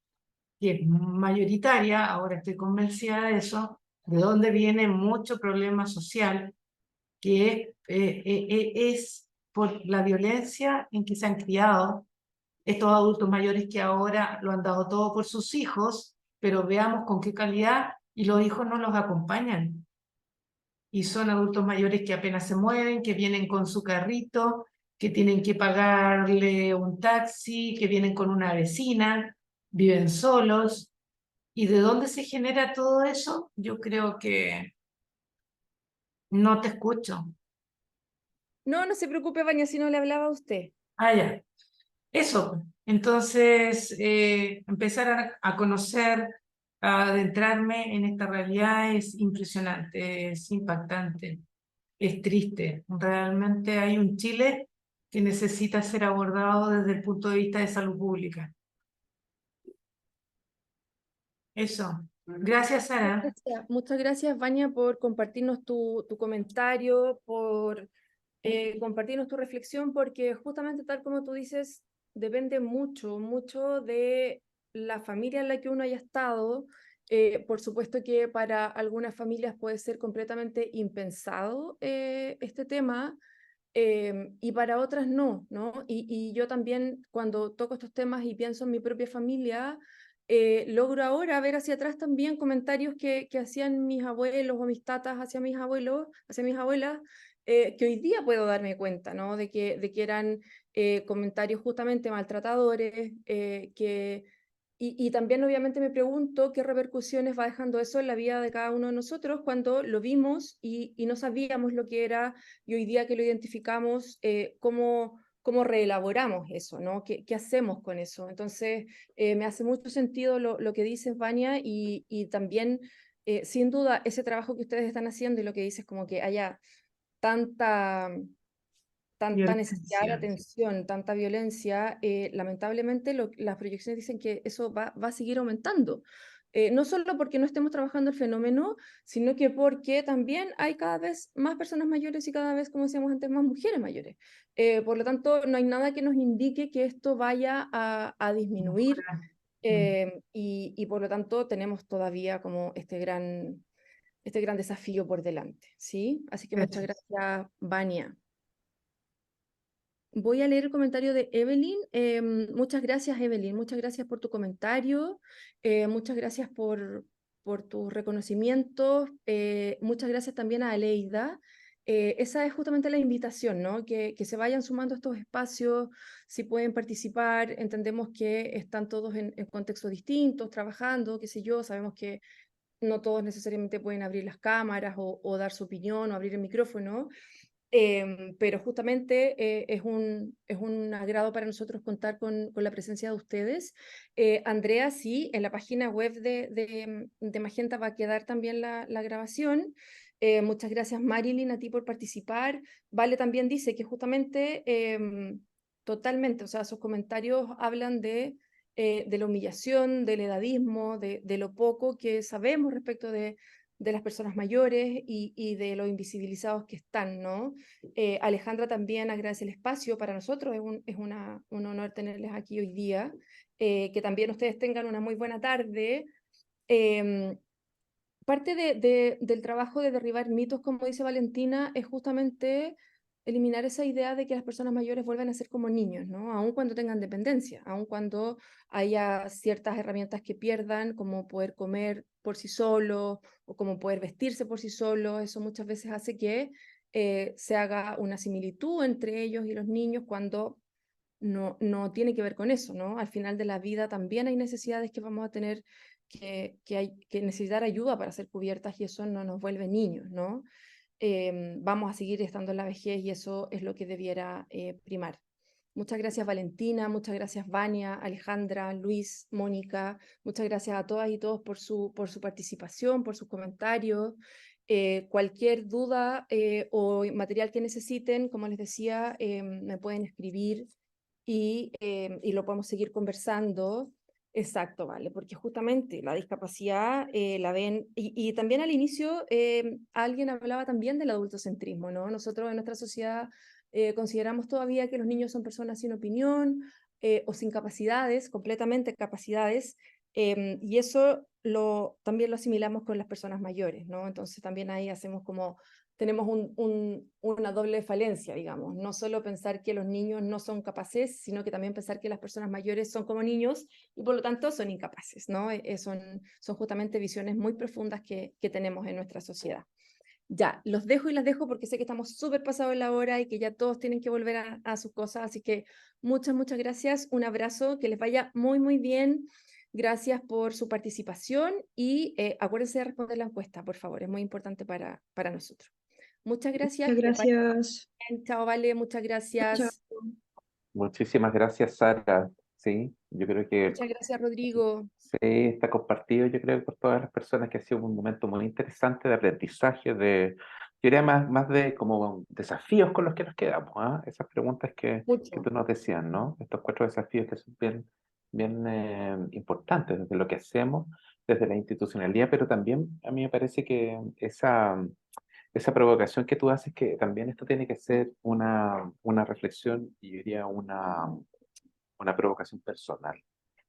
que es mayoritaria, ahora estoy convencida de eso, de donde viene mucho problema social que es por la violencia en que se han criado estos adultos mayores que ahora lo han dado todo por sus hijos, pero veamos con qué calidad, y los hijos no los acompañan. Y son adultos mayores que apenas se mueven, que vienen con su carrito, que tienen que pagarle un taxi, que vienen con una vecina, viven solos. ¿Y de dónde se genera todo eso? Yo creo que no te escucho. No se preocupe, Vania, si no le hablaba a usted. Ah, ya. Eso, entonces empezar a conocer, a adentrarme en esta realidad es impresionante, es impactante, es triste. Realmente hay un Chile que necesita ser abordado desde el punto de vista de salud pública. Eso. Gracias, Sara. Muchas gracias, Vania, por compartirnos tu comentario, por compartirnos tu reflexión, porque justamente tal como tú dices, depende mucho, mucho de la familia en la que uno haya estado. Por supuesto que para algunas familias puede ser completamente impensado este tema, y para otras no, ¿no? Y yo también cuando toco estos temas y pienso en mi propia familia, logro ahora ver hacia atrás también comentarios que hacían mis abuelos o mis tatas hacia mis abuelos, hacia mis abuelas, que hoy día puedo darme cuenta, ¿no? De que eran comentarios justamente maltratadores, y también obviamente me pregunto qué repercusiones va dejando eso en la vida de cada uno de nosotros cuando lo vimos y no sabíamos lo que era, y hoy día que lo identificamos, cómo reelaboramos eso, ¿no? ¿Qué hacemos con eso? Entonces, me hace mucho sentido lo que dices, Vania, y también, sin duda, ese trabajo que ustedes están haciendo y lo que dices, como que haya tanta tanta necesidad de Violencia. atención, tanta violencia, lamentablemente las proyecciones dicen que eso va a seguir aumentando. No solo porque no estemos trabajando el fenómeno, sino que porque también hay cada vez más personas mayores y cada vez, como decíamos antes, más mujeres mayores. Por lo tanto, no hay nada que nos indique que esto vaya a disminuir, y por lo tanto tenemos todavía como este gran desafío por delante, ¿sí? Así que muchas gracias, Vania. Voy a leer el comentario de Evelyn. Muchas gracias, Evelyn. Muchas gracias por tu comentario. Muchas gracias por tus reconocimientos. Muchas gracias también a Aleida. Esa es justamente la invitación, ¿no? Que se vayan sumando estos espacios, si pueden participar. Entendemos que están todos en contextos distintos, trabajando, qué sé yo. Sabemos que no todos necesariamente pueden abrir las cámaras o dar su opinión o abrir el micrófono. Pero justamente es un agrado para nosotros contar con la presencia de ustedes. Andrea, sí, en la página web de Magenta va a quedar también la grabación. Muchas gracias, Marilyn, a ti por participar. Vale también dice que justamente, totalmente, o sea, sus comentarios hablan de la humillación, del edadismo, de lo poco que sabemos respecto de las personas mayores y de los invisibilizados que están, ¿no? Alejandra también agradece el espacio para nosotros, un honor tenerles aquí hoy día, que también ustedes tengan una muy buena tarde. Parte del trabajo de derribar mitos, como dice Valentina, es justamente eliminar esa idea de que las personas mayores vuelven a ser como niños, ¿no? Aun cuando tengan dependencia, aun cuando haya ciertas herramientas que pierdan, como poder comer por sí solo o como poder vestirse por sí solo. Eso muchas veces hace que se haga una similitud entre ellos y los niños cuando no tiene que ver con eso, ¿no? Al final de la vida también hay necesidades que vamos a tener que necesitar ayuda para ser cubiertas, y eso no nos vuelve niños, ¿no? Vamos a seguir estando en la vejez y eso es lo que debiera primar. Muchas gracias, Valentina, muchas gracias, Vania, Alejandra, Luis, Mónica, muchas gracias a todas y todos por su participación, por sus comentarios. Cualquier duda o material que necesiten, como les decía, me pueden escribir y lo podemos seguir conversando. Exacto, vale, porque justamente la discapacidad la ven, y también al inicio alguien hablaba también del adultocentrismo, ¿no? Nosotros en nuestra sociedad consideramos todavía que los niños son personas sin opinión o sin capacidades, completamente capacidades, y eso también lo asimilamos con las personas mayores, ¿no? Entonces también ahí hacemos como tenemos una doble falencia, digamos, no solo pensar que los niños no son capaces, sino que también pensar que las personas mayores son como niños y por lo tanto son incapaces, ¿no? Son justamente visiones muy profundas que tenemos en nuestra sociedad. Ya, los dejo y las dejo porque sé que estamos súper pasados la hora y que ya todos tienen que volver a sus cosas, así que muchas gracias, un abrazo, que les vaya muy, muy bien. Gracias por su participación y acuérdense de responder la encuesta, por favor, es muy importante para nosotros. Muchas gracias. Muchas gracias. Chao, Vale, muchas Chao. gracias. Muchísimas gracias, Sara. Sí, yo creo que Muchas gracias, Rodrigo. sí, está compartido, yo creo, por todas las personas, que ha sido un momento muy interesante de aprendizaje, yo diría más de como desafíos con los que nos quedamos, ¿ah? Esas preguntas que Mucho. tú nos decías, ¿no? Estos 4 desafíos que son bien importantes desde lo que hacemos, desde la institucionalidad, pero también a mí me parece que esa provocación que tú haces, que también esto tiene que ser una reflexión, y yo diría una provocación personal,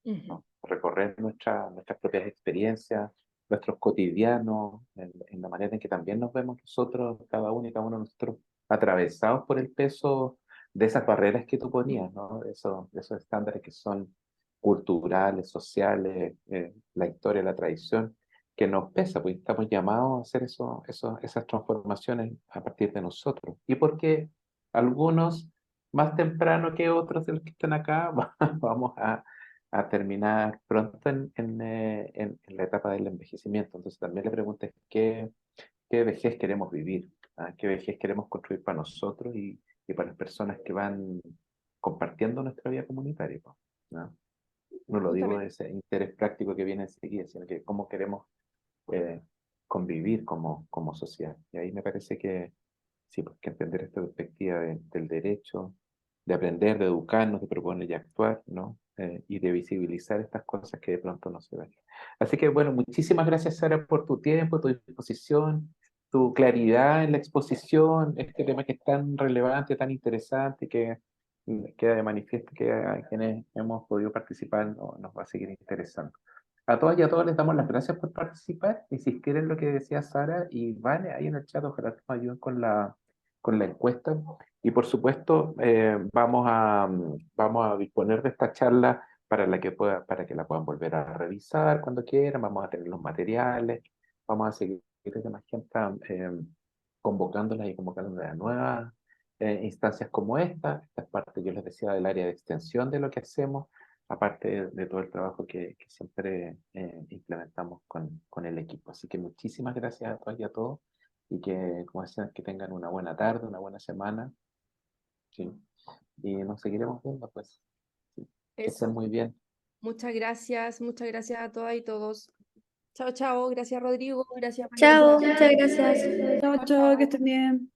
Ujú. ¿no? Recorrer nuestras propias experiencias, nuestros cotidianos, en la manera en que también nos vemos nosotros, cada uno y cada uno de nosotros, atravesados por el peso de esas barreras que tú ponías, ¿no? Esos estándares que son culturales, sociales, la historia, la tradición, que nos pesa, porque estamos llamados a hacer esas transformaciones a partir de nosotros. Y porque algunos, más temprano que otros de los que están acá, vamos a terminar pronto en la etapa del envejecimiento. Entonces también le pregunté qué vejez queremos vivir, ¿ah? ¿Qué vejez queremos construir para nosotros y para las personas que van compartiendo nuestra vida comunitaria, po, ¿no? No lo digo de ese interés práctico que viene enseguida, sino que cómo queremos eh, convivir como sociedad. Y ahí me parece que sí, pues que entender esta perspectiva del derecho, de aprender, de educarnos, de proponer y actuar, ¿no? Y de visibilizar estas cosas que de pronto no se ven. Así que bueno, muchísimas gracias, Sara, por tu tiempo, tu disposición, tu claridad en la exposición, este tema que es tan relevante, tan interesante, que queda de manifiesto que a quienes hemos podido participar nos va a seguir interesando. A todas y a todos les damos las gracias por participar, insistir en lo que decía Sara y vale, ahí en el chat, ojalá nos ayuden con la encuesta. Y por supuesto, vamos a disponer de esta charla para que la puedan volver a revisar cuando quieran, vamos a tener los materiales, vamos a seguir desde Magenta convocándolas y convocándolas a nuevas instancias como esta es parte, yo les decía, del área de extensión de lo que hacemos, aparte de todo el trabajo que siempre implementamos con el equipo. Así que muchísimas gracias a todas y a todos y que, como decían, que tengan una buena tarde, una buena semana, ¿sí? Y nos seguiremos viendo, pues. Sí. Que estén Eso. muy bien. Muchas gracias a todas y todos. Chao, chao. Gracias, Rodrigo. Gracias, Chao, Mariana. muchas gracias. Chao, chao, que estén bien.